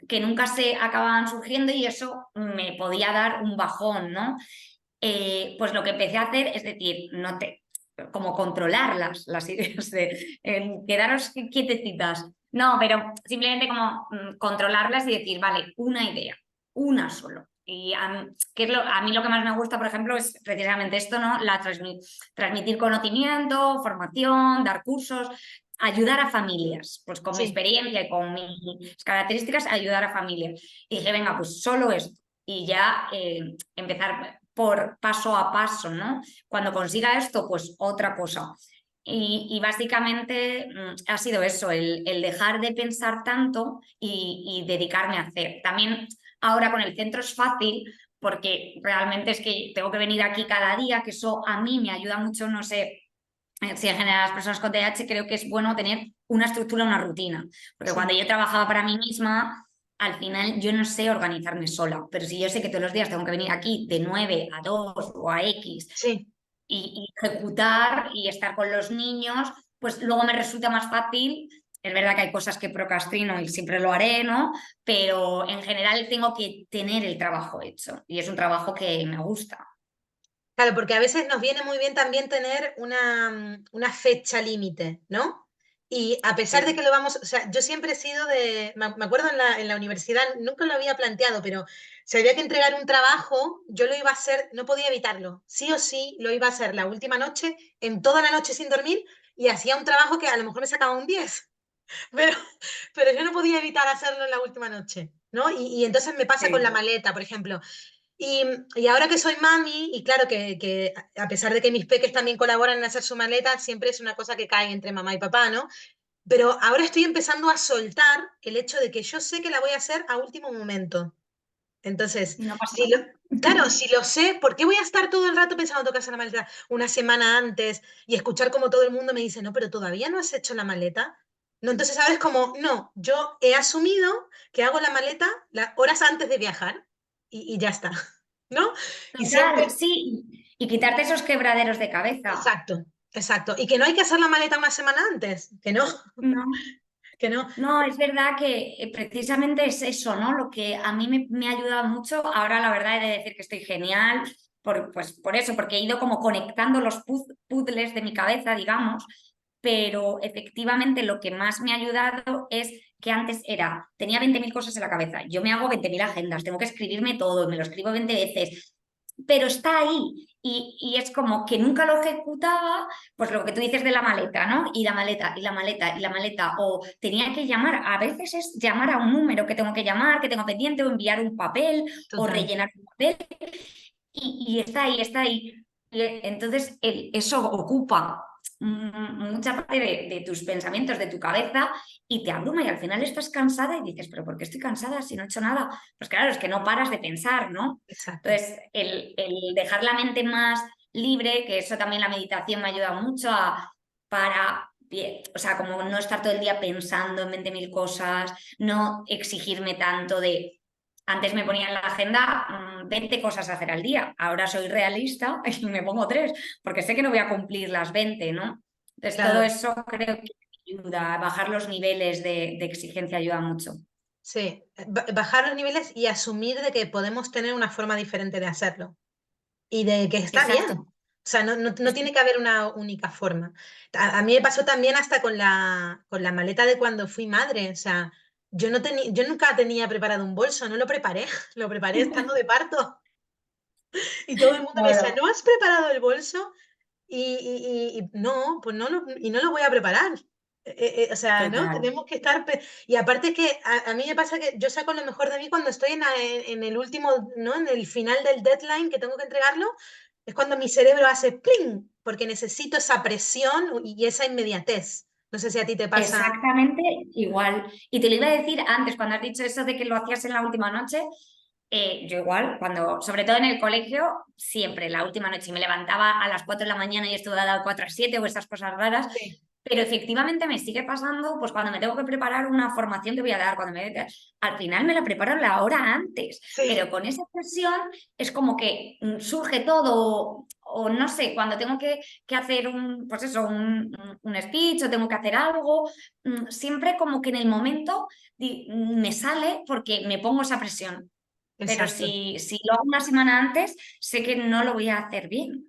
que nunca se acababan surgiendo y eso me podía dar un bajón, ¿no? Pues lo que empecé a hacer es decir, como controlarlas, las ideas de quedaros quietecitas. No, pero simplemente como controlarlas y decir, vale, una idea, una solo. Y a mí lo que más me gusta, por ejemplo, es precisamente esto, ¿no? Transmitir conocimiento, formación, dar cursos, ayudar a familias, pues con mi Sí, experiencia y con mis características, ayudar a familias. Y dije, venga, pues solo esto y ya empezar por paso a paso, ¿no? Cuando consiga esto, pues otra cosa. Y básicamente ha sido eso, el dejar de pensar tanto y dedicarme a hacer. También ahora con el centro es fácil porque realmente es que tengo que venir aquí cada día, que eso a mí me ayuda mucho, no sé, si en general las personas con TDAH creo que es bueno tener una estructura, una rutina, porque cuando sí, yo trabajaba para mí misma, al final yo no sé organizarme sola, pero si yo sé que todos los días tengo que venir aquí de 9 a 2 o a X sí. y ejecutar y estar con los niños, pues luego me resulta más fácil. Es verdad que hay cosas que procrastino y siempre lo haré, ¿no? Pero en general tengo que tener el trabajo hecho y es un trabajo que me gusta. Claro, porque a veces nos viene muy bien también tener una fecha límite, ¿no? Y a pesar de que Sí, lo vamos, o sea, yo siempre he sido me acuerdo en la universidad, nunca lo había planteado, pero si había que entregar un trabajo, yo lo iba a hacer, no podía evitarlo, sí o sí lo iba a hacer la última noche, en toda la noche sin dormir, y hacía un trabajo que a lo mejor me sacaba un 10, pero, pero yo no podía evitar hacerlo en la última noche, ¿no? Y entonces me pasa con la sí. maleta, por ejemplo. Y, y ahora que soy mami, y claro que a pesar de que mis peques también colaboran en hacer su maleta, siempre es una cosa que cae entre mamá y papá, ¿no? Pero ahora estoy empezando a soltar el hecho de que yo sé que la voy a hacer a último momento. Entonces, Y no pasa si lo, nada. claro, si lo sé, ¿por qué voy a estar todo el rato pensando tengo que hacer la maleta una semana antes y escuchar como todo el mundo me dice, no, pero todavía no has hecho la maleta? No, entonces, ¿sabes? Como, no, yo he asumido que hago la maleta las horas antes de viajar. y ya está, ¿no? Y Total, siempre, sí, y quitarte esos quebraderos de cabeza. exacto, exacto. Y que no hay que hacer la maleta una semana antes, que no, No. que no. No, es verdad que precisamente es eso, ¿no? Lo que a mí me ha ayudado mucho. Ahora la verdad he de decir que estoy genial, pues por eso, porque he ido como conectando los puzzles de mi cabeza, digamos, pero efectivamente lo que más me ha ayudado es que antes tenía 20.000 cosas en la cabeza, yo me hago 20.000 agendas, tengo que escribirme todo, me lo escribo 20 veces, pero está ahí y es como que nunca lo ejecutaba, pues lo que tú dices de la maleta, ¿no? Y la maleta, y la maleta, y la maleta, o tenía que llamar, a veces es llamar a un número que tengo que llamar, que tengo pendiente, o enviar un papel, o Total. rellenar un papel, y está ahí, está ahí. Y entonces eso ocupa mucha parte de tus pensamientos, de tu cabeza, y te abruma y al final estás cansada y dices, pero ¿por qué estoy cansada si no he hecho nada? Pues claro, es que no paras de pensar, ¿no? Exacto. Entonces, el dejar la mente más libre, que eso también la meditación me ayuda mucho o sea, como no estar todo el día pensando en 20.000 cosas, no exigirme tanto de antes me ponía en la agenda 20 cosas a hacer al día. Ahora soy realista y me pongo 3, porque sé que no voy a cumplir las 20, ¿no? Entonces, todo Claro, eso creo que ayuda. Bajar los niveles de exigencia ayuda mucho. sí. Bajar los niveles y asumir de que podemos tener una forma diferente de hacerlo y de que está bien. Exacto. O sea, no tiene que haber una única forma. A mí me pasó también hasta con la maleta de cuando fui madre. O sea, yo nunca tenía preparado un bolso, no lo preparé, lo preparé estando de parto. Y todo el mundo me decía, Claro. ¿no has preparado el bolso? Y no, pues y no lo voy a preparar. O sea, ¿no? Total. Tenemos que estar... Y aparte que a mí me pasa que yo saco lo mejor de mí cuando estoy en el último, ¿no? En el final del deadline que tengo que entregarlo, es cuando mi cerebro hace ¡pling! Porque necesito esa presión y esa inmediatez. No sé si a ti te pasa. Exactamente igual. Y te lo iba a decir antes, cuando has dicho eso de que lo hacías en la última noche, yo igual, sobre todo en el colegio, siempre la última noche me levantaba a las 4 de la mañana y estuve a las 4 a 7 o esas cosas raras, Sí, pero efectivamente me sigue pasando, pues cuando me tengo que preparar una formación que voy a dar, al final me la preparo la hora antes, sí, pero con esa presión es como que surge todo, o no sé, cuando tengo que hacer pues eso, un speech o tengo que hacer algo, siempre como que en el momento me sale porque me pongo esa presión. Pero exacto. si lo hago una semana antes, sé que no lo voy a hacer bien.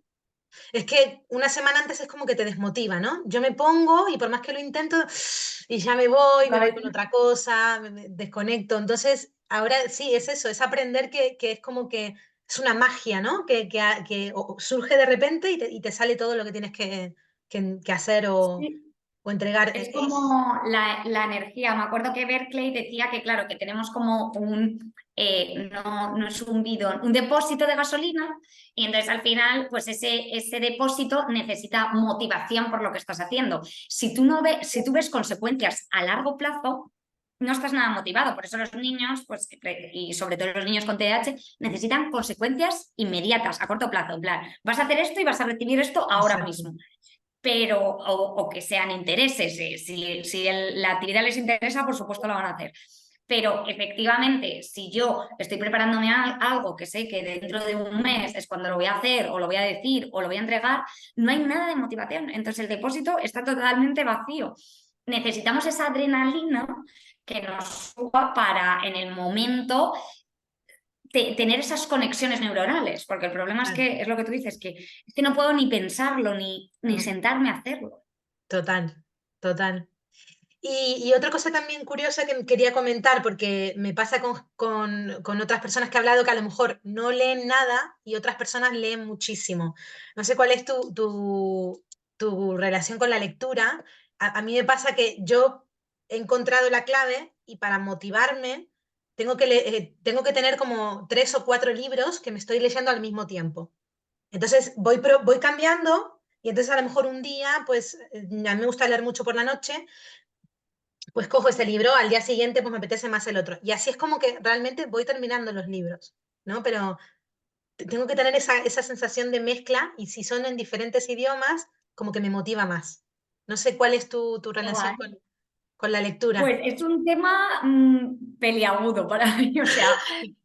Es que una semana antes es como que te desmotiva, ¿no? Yo me pongo y por más que lo intento, y ya me voy con otra cosa, me desconecto. Entonces, ahora sí, es eso, es aprender que es como que es una magia, ¿no? Que surge de repente y te sale todo lo que tienes que hacer Sí. o entregar. Es como la energía. Me acuerdo que Berkeley decía que, claro, que tenemos como no es un bidón, un depósito de gasolina, y entonces al final, pues ese depósito necesita motivación por lo que estás haciendo. Si tú ves consecuencias a largo plazo, no estás nada motivado. Por eso los niños, pues, y sobre todo los niños con TDAH, necesitan consecuencias inmediatas, a corto plazo. En plan, vas a hacer esto y vas a recibir esto ahora Exacto, mismo, pero o que sean intereses. Si la actividad les interesa, por supuesto la van a hacer. Pero efectivamente, si yo estoy preparándome algo que sé que dentro de un mes es cuando lo voy a hacer, o lo voy a decir, o lo voy a entregar, no hay nada de motivación. Entonces el depósito está totalmente vacío. Necesitamos esa adrenalina que nos suba para en el momento tener esas conexiones neuronales, porque el problema claro, es lo que tú dices, que es que no puedo ni pensarlo, ni no, sentarme a hacerlo. total, total. Y otra cosa también curiosa que quería comentar, porque me pasa con otras personas que he hablado que a lo mejor no leen nada y otras personas leen muchísimo. No sé cuál es tu relación con la lectura. A mí me pasa que yo he encontrado la clave y para motivarme tengo que tener como 3 o 4 libros que me estoy leyendo al mismo tiempo. Entonces voy cambiando y entonces a lo mejor un día, pues a mí me gusta leer mucho por la noche, pues cojo ese libro, al día siguiente pues me apetece más el otro. Y así es como que realmente voy terminando los libros, ¿no? Pero tengo que tener esa sensación de mezcla y si son en diferentes idiomas, como que me motiva más. No sé cuál es tu relación Igual. con la lectura. Pues es un tema peliagudo para mí, o sea,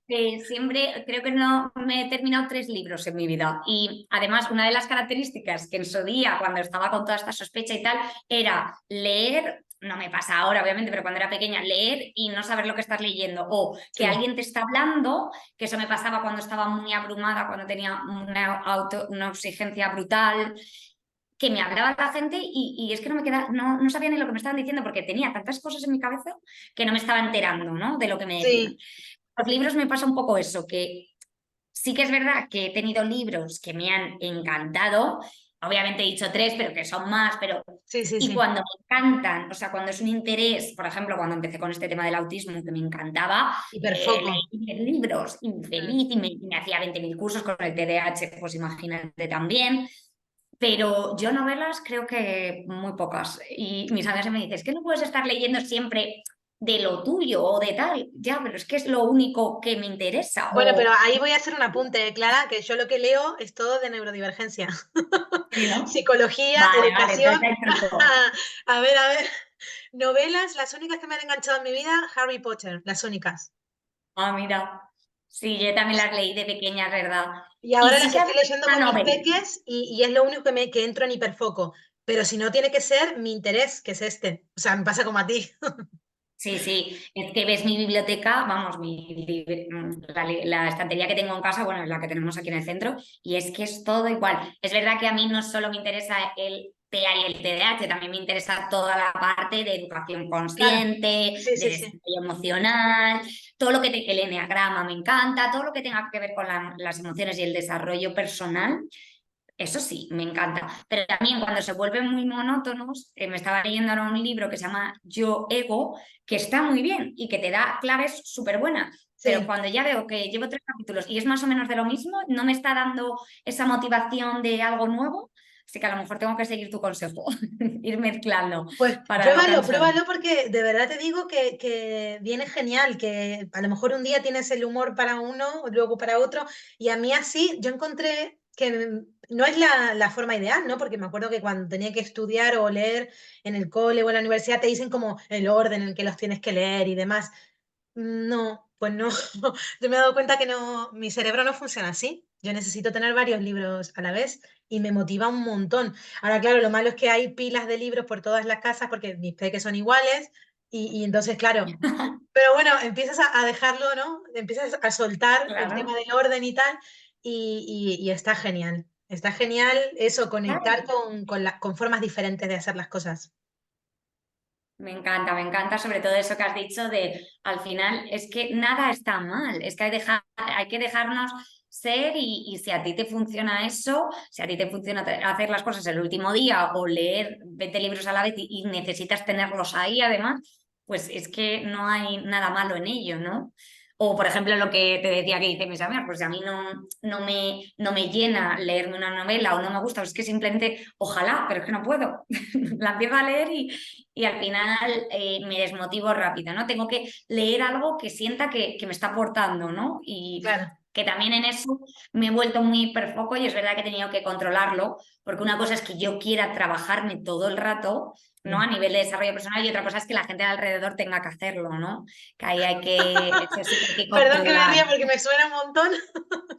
siempre creo que no me he terminado 3 libros en mi vida. Y además, una de las características que en su día, cuando estaba con toda esta sospecha y tal, era leer. No me pasa ahora, obviamente, pero cuando era pequeña, leer y no saber lo que estás leyendo. O que Sí, alguien te está hablando, que eso me pasaba cuando estaba muy abrumada, cuando tenía una exigencia brutal, que me hablaba la gente y es que no me quedaba, no sabía ni lo que me estaban diciendo porque tenía tantas cosas en mi cabeza que no me estaba enterando, ¿no? De lo que me decían. sí, Los libros me pasa un poco eso, que sí que es verdad que he tenido libros que me han encantado, obviamente he dicho 3, pero que son más, pero... sí, sí, Y sí. cuando me encantan, o sea, cuando es un interés, por ejemplo, cuando empecé con este tema del autismo, que me encantaba, Hiperfoco. leí 10 libros, Mm. infeliz, y me hacía 20.000 cursos con el TDAH, pues imagínate también. Pero yo novelas creo que muy pocas. Y mis amigas me dicen, es que no puedes estar leyendo siempre de lo tuyo o de tal. Ya, pero es que es lo único que me interesa. Bueno, pero ahí voy a hacer un apunte, Clara, que yo lo que leo es todo de neurodivergencia. Sí, ¿no? Psicología, Vale, vale, educación. entonces hay truco. A ver. Novelas, las únicas que me han enganchado en mi vida, Harry Potter, las únicas. Ah, mira. Sí, yo también las leí de pequeña, ¿verdad? Y Y ahora sí las que estoy había leyendo una con mis novela. peques y es lo único que entro en hiperfoco. Pero si no, tiene que ser mi interés, que es este. O sea, me pasa como a ti. Sí, sí, es que ves mi biblioteca, vamos, la estantería que tengo en casa, bueno, la que tenemos aquí en el centro, y es que es todo igual. Es verdad que a mí no solo me interesa el TEA y el TDAH, también me interesa toda la parte de educación Claro. consciente, Sí, de sí, sí. desarrollo emocional, todo lo que el eneagrama me encanta, todo lo que tenga que ver con las emociones y el desarrollo personal. Eso sí, me encanta. Pero también cuando se vuelven muy monótonos, me estaba leyendo ahora un libro que se llama Yo Ego, que está muy bien y que te da claves súper buenas. Pero Sí. cuando ya veo que llevo 3 capítulos y es más o menos de lo mismo, no me está dando esa motivación de algo nuevo. Así que a lo mejor tengo que seguir tu consejo, ir mezclando Pues para no pruébalo, cansarme. pruébalo porque de verdad te digo que viene genial, que a lo mejor un día tienes el humor para uno, luego para otro, y a mí así yo encontré que no es la forma ideal, ¿no? Porque me acuerdo que cuando tenía que estudiar o leer en el cole o en la universidad te dicen como el orden en el que los tienes que leer y demás. No, pues no. Yo me he dado cuenta que no, mi cerebro no funciona así. Yo necesito tener varios libros a la vez y me motiva un montón. Ahora, claro, lo malo es que hay pilas de libros por todas las casas porque mis peques son iguales y entonces, claro. Pero bueno, empiezas a dejarlo, ¿no? Empiezas a soltar el tema Claro. del orden y tal y está genial. Está genial eso, conectar Claro. con formas diferentes de hacer las cosas. Me encanta sobre todo eso que has dicho de al final es que nada está mal, es que hay que dejarnos ser y si a ti te funciona eso, si a ti te funciona hacer las cosas el último día o leer 20 libros a la vez y necesitas tenerlos ahí además, pues es que no hay nada malo en ello, ¿no? O, por ejemplo, lo que te decía que dice mis amigas, pues si a mí no me llena leerme una novela o no me gusta, pues es que simplemente, ojalá, pero es que no puedo. La empiezo a leer y al final me desmotivo rápido, ¿no? Tengo que leer algo que sienta que me está aportando, ¿no? Y Claro. que también en eso me he vuelto muy hiperfoco y es verdad que he tenido que controlarlo, porque una cosa es que yo quiera trabajarme todo el rato, ¿no? A Sí. nivel de desarrollo personal y otra cosa es que la gente de alrededor tenga que hacerlo, ¿no? Que ahí hay que, eso sí que hay que Perdón que me controlar. ría porque me suena un montón.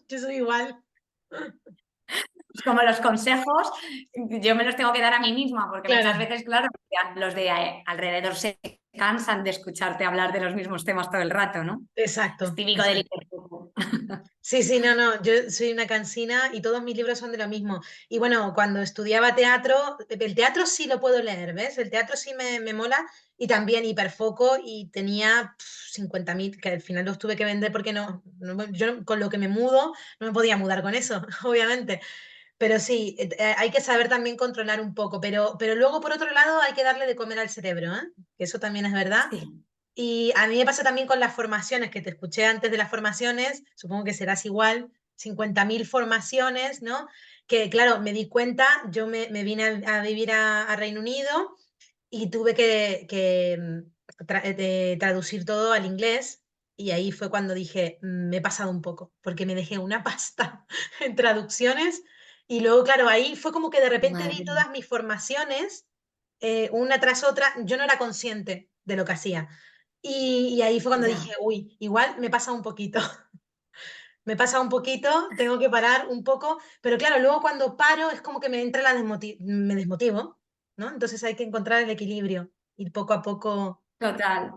Yo soy igual. Como los consejos, yo me los tengo que dar a mí misma, porque muchas Claro, veces, claro, los de alrededor se cansan de escucharte hablar de los mismos temas todo el rato, ¿no? Es exacto, típico del exacto. hiperfoco. Sí, sí, no, no, yo soy una cansina y todos mis libros son de lo mismo. Y bueno, cuando estudiaba teatro, el teatro sí lo puedo leer, ¿ves? El teatro sí me mola y también hiperfoco y tenía 50.000, que al final los tuve que vender porque yo con lo que me mudo no me podía mudar con eso, obviamente. Pero sí, hay que saber también controlar un poco, pero luego por otro lado hay que darle de comer al cerebro, ¿eh? Que eso también es verdad. Sí. Y a mí me pasa también con las formaciones, que te escuché antes de las formaciones, supongo que serás igual, 50.000 formaciones, ¿no? Que claro, me di cuenta, yo me vine a vivir a Reino Unido y tuve que traducir todo al inglés y ahí fue cuando dije, me he pasado un poco, porque me dejé una pasta en traducciones y luego, claro, ahí fue como que de repente vi Madre mía. todas mis formaciones, una tras otra, yo no era consciente de lo que hacía. Y ahí fue cuando dije, Ya. uy, igual me pasa un poquito. me pasa un poquito, tengo que parar un poco, pero claro, luego cuando paro es como que me entra me desmotivo, ¿no? Entonces hay que encontrar el equilibrio y poco a poco, Total.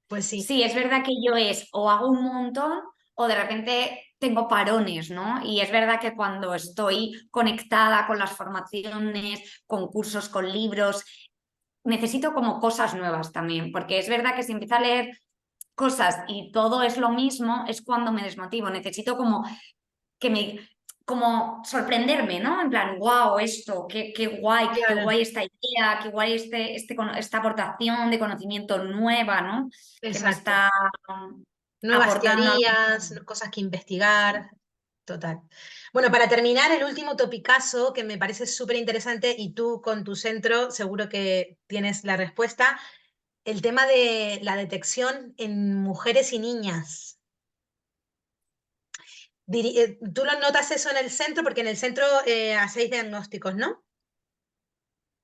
pues sí, Sí, es verdad que yo es o hago un montón o de repente tengo parones, ¿no? Y es verdad que cuando estoy conectada con las formaciones, con cursos, con libros, necesito como cosas nuevas también, porque es verdad que si empiezo a leer cosas y todo es lo mismo, es cuando me desmotivo. Necesito como que me, como sorprenderme, ¿no? En plan, wow, esto, qué claro, guay esta idea, qué guay esta aportación de conocimiento nueva, ¿no? Que me exacto. está Nuevas aportando algo. teorías, cosas que investigar, total. Bueno, para terminar, el último topicazo que me parece súper interesante y tú con tu centro seguro que tienes la respuesta, el tema de la detección en mujeres y niñas. Tú lo notas eso en el centro porque en el centro hacéis diagnósticos, ¿no?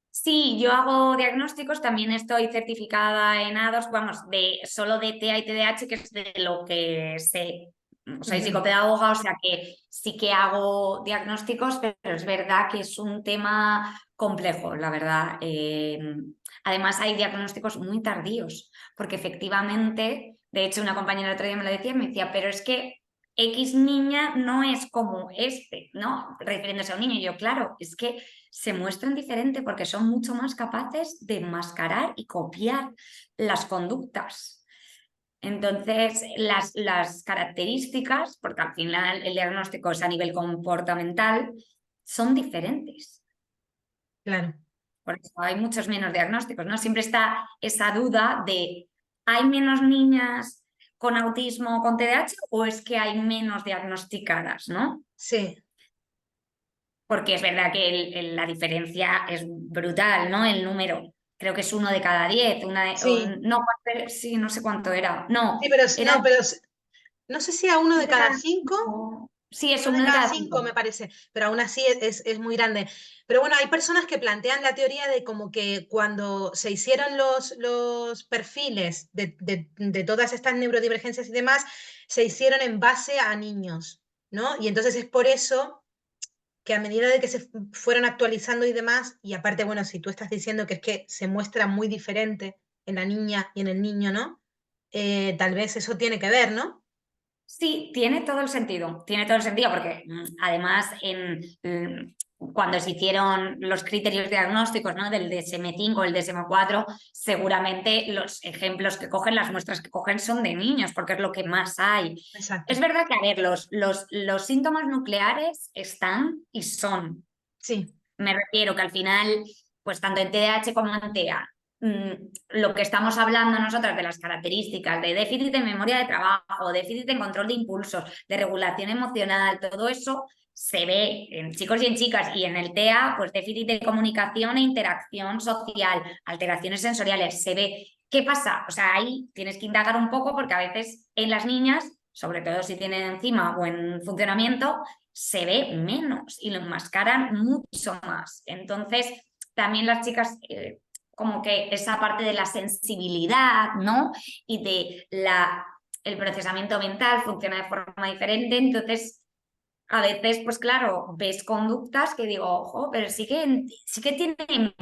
Sí, yo hago diagnósticos, también estoy certificada en A2, vamos, solo de TEA y TDAH, que es de lo que sé. Soy Ujú. psicopedagoga, o sea que sí que hago diagnósticos, pero es verdad que es un tema complejo, la verdad. Además, hay diagnósticos muy tardíos, porque efectivamente, de hecho, una compañera el otro día me lo decía, me decía, pero es que X niña no es como este, ¿no? Refiriéndose a un niño. Y yo, claro, es que se muestran diferente porque son mucho más capaces de enmascarar y copiar las conductas. Entonces, las características, porque al final el diagnóstico es a nivel comportamental, son diferentes. Claro, Por eso hay muchos menos diagnósticos, ¿no? Siempre está esa duda de, ¿hay menos niñas con autismo o con TDAH o es que hay menos diagnosticadas, ¿no? sí, Porque es verdad que la diferencia es brutal, ¿no? El número, creo que es 1 de cada 10, sí, no, sí, no sé cuánto era, no, sí, pero era no, pero no sé si a uno de de cada cada cinco. cinco. Sí, es Uno de uno de cada cada cinco me cinco. parece, pero aún así es muy grande. Pero bueno, hay personas que plantean la teoría de como que cuando se hicieron los perfiles de todas estas neurodivergencias y demás, se hicieron en base a niños, ¿no? Y entonces es por eso que a medida de que se fueron actualizando y demás, y aparte, bueno, si tú estás diciendo que es que se muestra muy diferente en la niña y en el niño, ¿no? Tal vez eso tiene que ver, ¿no? Sí, tiene todo el sentido porque además cuando se hicieron los criterios diagnósticos, ¿no? Del DSM-5, el DSM-4, seguramente los ejemplos que cogen, las muestras que cogen son de niños porque es lo que más hay. Exacto. Es verdad que, a ver, los síntomas nucleares están y son. Sí, Me refiero que al final, pues tanto en TDAH como en TEA, lo que estamos hablando nosotras de las características de déficit en memoria de trabajo, déficit en control de impulsos, de regulación emocional, todo eso se ve en chicos y en chicas, y en el TEA, pues déficit de comunicación e interacción social, alteraciones sensoriales, se ve. ¿Qué pasa? O sea, ahí tienes que indagar un poco porque a veces en las niñas, sobre todo si tienen enzima o en funcionamiento, se ve menos y lo enmascaran mucho más. Entonces, también las chicas, como que esa parte de la sensibilidad, ¿no? Y de el procesamiento mental funciona de forma diferente, entonces a veces, pues claro, ves conductas que digo, ojo, pero sí que tienen,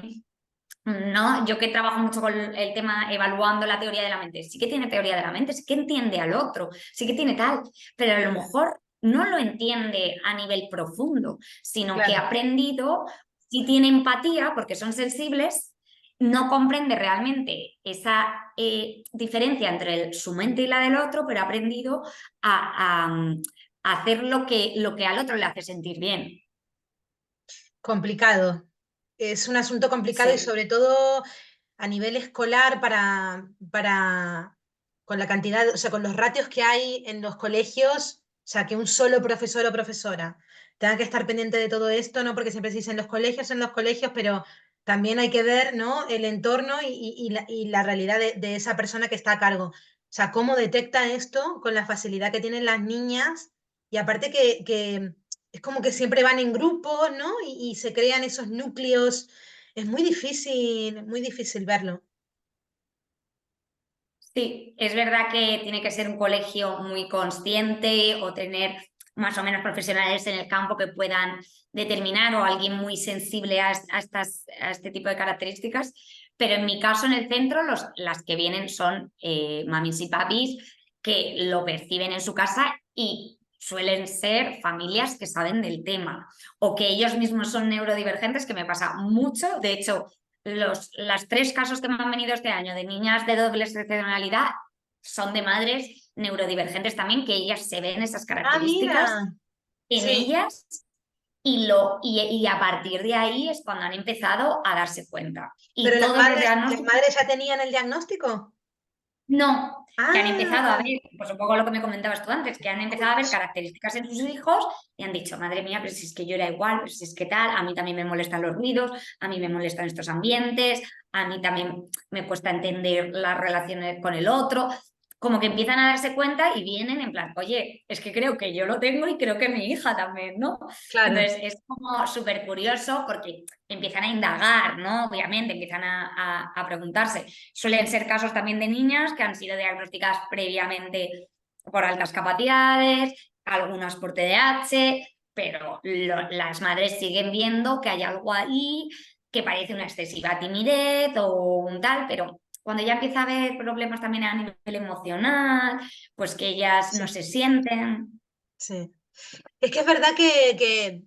no, yo que trabajo mucho con el tema evaluando la teoría de la mente, sí que tiene teoría de la mente, sí que entiende al otro, sí que tiene tal, pero a lo mejor no lo entiende a nivel profundo, sino que claro. ha aprendido, si tiene empatía, porque son sensibles, no comprende realmente esa diferencia entre su mente y la del otro, pero ha aprendido a hacer lo que al otro le hace sentir bien. Complicado. Es un asunto complicado y Sí. sobre todo a nivel escolar con la cantidad, o sea, con los ratios que hay en los colegios, o sea, que un solo profesor o profesora tenga que estar pendiente de todo esto, ¿no? Porque siempre se dice en los colegios, pero también hay que ver, ¿no? El entorno y la realidad de esa persona que está a cargo. O sea, cómo detecta esto con la facilidad que tienen las niñas y aparte que es como que siempre van en grupo, ¿no? Y se crean esos núcleos. Es muy difícil verlo. Sí, es verdad que tiene que ser un colegio muy consciente o tener más o menos profesionales en el campo que puedan determinar o alguien muy sensible a este tipo de características. Pero en mi caso, en el centro, las que vienen son mamis y papis que lo perciben en su casa y suelen ser familias que saben del tema o que ellos mismos son neurodivergentes, que me pasa mucho. De hecho, las 3 casos que me han venido este año de niñas de doble excepcionalidad son de madres neurodivergentes también, que ellas se ven esas Ah, características mira. en Sí, ellas y a partir de ahí es cuando han empezado a darse cuenta. pero Y todos los las diagnósticos madres ya tenían el diagnóstico. no, que han empezado a Ah, ver, pues un poco lo que me comentabas tú antes, que han empezado a ver características en sus hijos y han dicho, madre mía, pero si es que yo era igual, pero si es que tal, a mí también me molestan los ruidos, a mí me molestan estos ambientes, a mí también me cuesta entender las relaciones con el otro. Como que empiezan a darse cuenta y vienen en plan, oye, es que creo que yo lo tengo y creo que mi hija también, ¿no? claro. Entonces es como súper curioso porque empiezan a indagar, ¿no? Obviamente, empiezan a preguntarse. Suelen ser casos también de niñas que han sido diagnosticadas previamente por altas capacidades, algunas por TDAH, pero las madres siguen viendo que hay algo ahí que parece una excesiva timidez o un tal, pero cuando ya empieza a haber problemas también a nivel emocional, pues que ellas no Sí, se sienten. sí. Es que es verdad que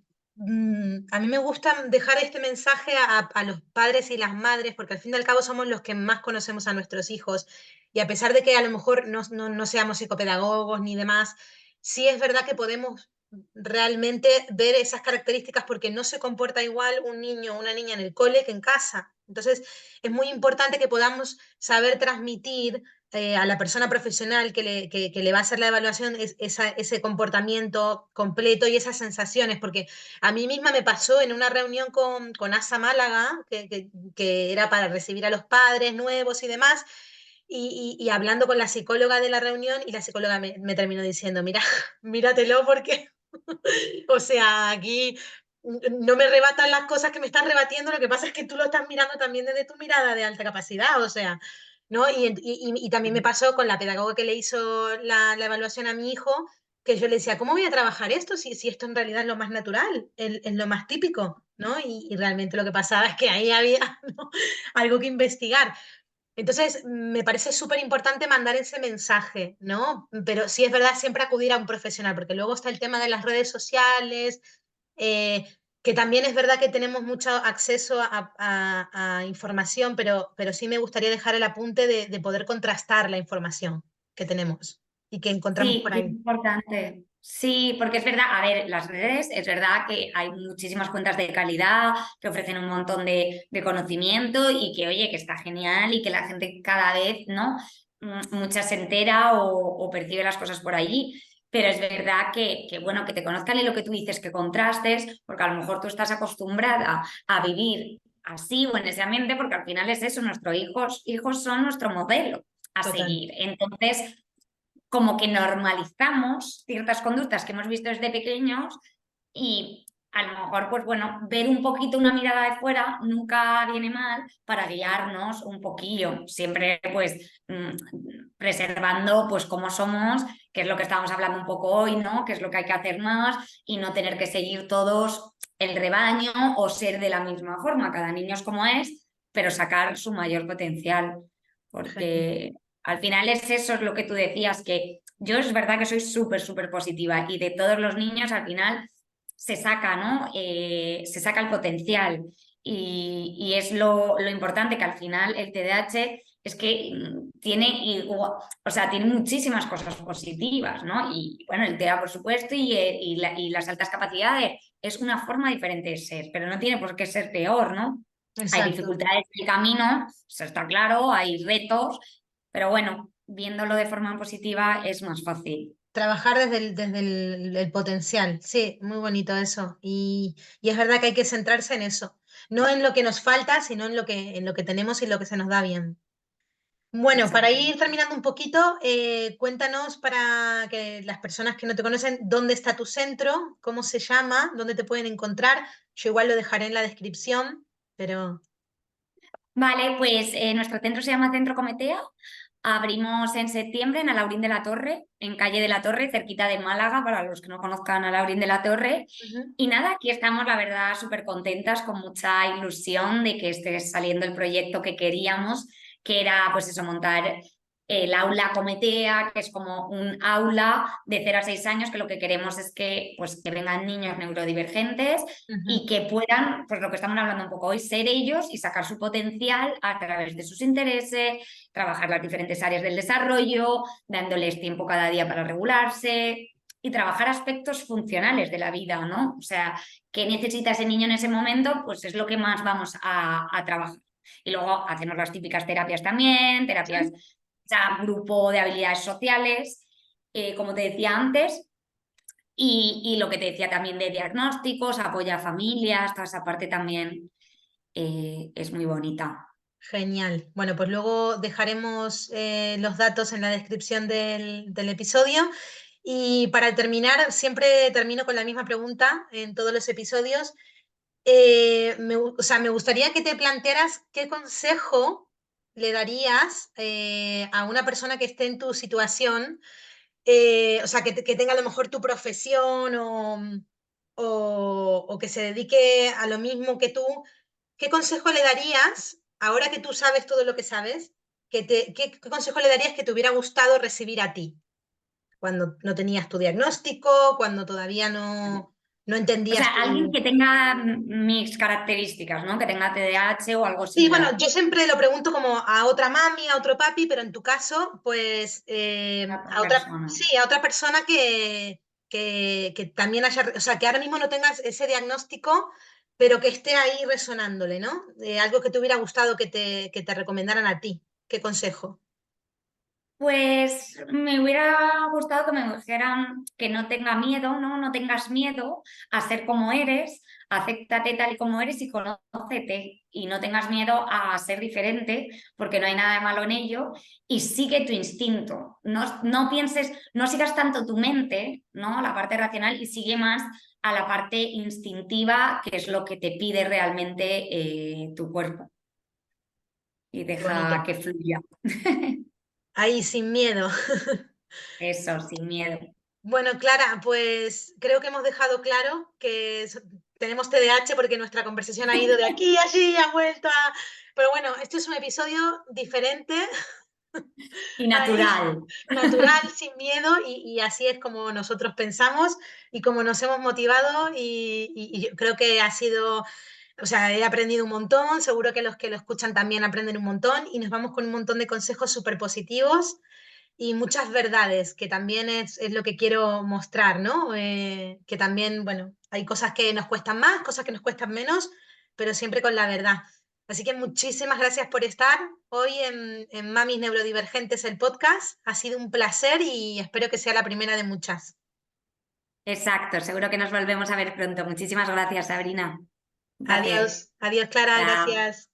a mí me gusta dejar este mensaje a los padres y las madres, porque al fin y al cabo somos los que más conocemos a nuestros hijos. Y a pesar de que a lo mejor no seamos psicopedagogos ni demás, sí es verdad que podemos realmente ver esas características porque no se comporta igual un niño o una niña en el cole que en casa. Entonces, es muy importante que podamos saber transmitir a la persona profesional que le va a hacer la evaluación ese comportamiento completo y esas sensaciones, porque a mí misma me pasó en una reunión con ASA Málaga, que era para recibir a los padres nuevos y demás, y hablando con la psicóloga de la reunión, y la psicóloga me terminó diciendo, mira, míratelo porque, o sea, aquí no me rebatan las cosas que me estás rebatiendo, lo que pasa es que tú lo estás mirando también desde tu mirada de alta capacidad, o sea, ¿no? Y también me pasó con la pedagoga que le hizo la evaluación a mi hijo, que yo le decía, ¿cómo voy a trabajar esto si esto en realidad es lo más natural, es lo más típico, ¿no? Y realmente lo que pasaba es que ahí había, ¿no?, algo que investigar. Entonces, me parece súper importante mandar ese mensaje, ¿no? Pero sí es verdad siempre acudir a un profesional, porque luego está el tema de las redes sociales, eh, que también es verdad que tenemos mucho acceso a información, pero sí me gustaría dejar el apunte de poder contrastar la información que tenemos y que encontramos Sí, por y es ahí. importante. Sí, porque es verdad, a ver, las redes, es verdad que hay muchísimas cuentas de calidad que ofrecen un montón de conocimiento y que, oye, que está genial y que la gente cada vez, ¿no? Mucha se entera o percibe las cosas por allí. Pero es verdad bueno, que te conozcan y lo que tú dices, que contrastes, porque a lo mejor tú estás acostumbrada a vivir así o en ese ambiente, porque al final es eso, nuestros hijos son nuestro modelo a Total, seguir. Entonces como que normalizamos ciertas conductas que hemos visto desde pequeños y a lo mejor, pues bueno, ver un poquito una mirada de fuera nunca viene mal para guiarnos un poquillo, siempre pues preservando pues cómo somos, que es lo que estábamos hablando un poco hoy, ¿no? Que es lo que hay que hacer más y no tener que seguir todos el rebaño o ser de la misma forma, cada niño es como es, pero sacar su mayor potencial, genial. porque al final es eso, es lo que tú decías, que yo es verdad que soy súper, súper positiva y de todos los niños al final se saca, ¿no? Se saca el potencial y es lo importante que al final el TDAH es que tiene, o sea, tiene muchísimas cosas positivas, ¿no? Y bueno, el TEA, por supuesto, y las altas capacidades es una forma diferente de ser, pero no tiene por qué ser peor, ¿no? Hay Exacto. dificultades en el camino, eso está claro, hay retos, pero bueno, viéndolo de forma positiva es más fácil. Trabajar el potencial, sí, muy bonito eso. Y es verdad que hay que centrarse en eso, no en lo que nos falta, sino en lo que tenemos y lo que se nos da bien. Bueno, para Exacto. ir terminando un poquito, cuéntanos para que las personas que no te conocen, dónde está tu centro, cómo se llama, dónde te pueden encontrar. Yo igual lo dejaré en la descripción, pero Vale, pues nuestro centro se llama Centro Cometea. Abrimos en septiembre en Alaurín de la Torre, en calle de la Torre, cerquita de Málaga, para los que no conozcan Alaurín de la Torre. Ujú, Y nada, aquí estamos, la verdad, súper contentas, con mucha ilusión de que esté saliendo el proyecto que queríamos, que era, pues eso, montar el aula Cometea, que es como un aula de 0 a 6 años, que lo que queremos es que, pues, que vengan niños neurodivergentes ujú. y que puedan, pues lo que estamos hablando un poco hoy, ser ellos y sacar su potencial a través de sus intereses, trabajar las diferentes áreas del desarrollo, dándoles tiempo cada día para regularse y trabajar aspectos funcionales de la vida, ¿no? O sea, qué necesita ese niño en ese momento, pues es lo que más vamos a trabajar. Y luego hacemos las típicas terapias también, terapias, Sí. o sea, grupo de habilidades sociales, como te decía antes, y lo que te decía también de diagnósticos, apoya a familias, toda esa parte también es muy bonita. Genial. Bueno, pues luego dejaremos los datos en la descripción del episodio. Y para terminar, siempre termino con la misma pregunta en todos los episodios. O sea, me gustaría que te plantearas qué consejo le darías a una persona que esté en tu situación, o sea, que tenga a lo mejor tu profesión o que se dedique a lo mismo que tú. ¿Qué consejo le darías, ahora que tú sabes todo lo que sabes, qué consejo le darías que te hubiera gustado recibir a ti cuando no tenías tu diagnóstico, cuando todavía no O entendías sea, alguien tu... que tenga mis características, ¿no? Que tenga TDAH o algo Sí, bueno, similar. yo siempre lo pregunto como a otra mami, a otro papi, pero en tu caso, pues A otra a otra, persona. sí, a otra persona que también haya, o sea, que ahora mismo no tengas ese diagnóstico, pero que esté ahí resonándole, ¿no? Algo que te hubiera gustado que te recomendaran a ti. ¿Qué consejo? Pues me hubiera gustado que me dijeran que no tenga miedo, ¿no? No tengas miedo a ser como eres, acéptate tal y como eres y conócete. Y no tengas miedo a ser diferente, porque no hay nada de malo en ello. Y sigue tu instinto. No pienses, no sigas tanto tu mente, ¿no? La parte racional, y sigue más a la parte instintiva, que es lo que te pide realmente tu cuerpo. Y Qué bonito. deja que fluya. Ahí, sin miedo. Eso, sin miedo. Bueno, Clara, pues creo que hemos dejado claro que tenemos TDAH porque nuestra conversación ha ido de aquí a allí, ha vuelto a... Pero bueno, este es un episodio diferente, Y ahí, natural. natural, sin miedo, y así es como nosotros pensamos y como nos hemos motivado y yo creo que ha sido, o sea, he aprendido un montón, seguro que los que lo escuchan también aprenden un montón y nos vamos con un montón de consejos súper positivos y muchas verdades, que también es lo que quiero mostrar, ¿no? Que también, bueno, hay cosas que nos cuestan más, cosas que nos cuestan menos, pero siempre con la verdad. Así que muchísimas gracias por estar hoy en Mamis Neurodivergentes, el podcast. Ha sido un placer y espero que sea la primera de muchas. Exacto, seguro que nos volvemos a ver pronto. Muchísimas gracias, Sabrina. Un placer. Adiós, adiós Clara, Chao. gracias.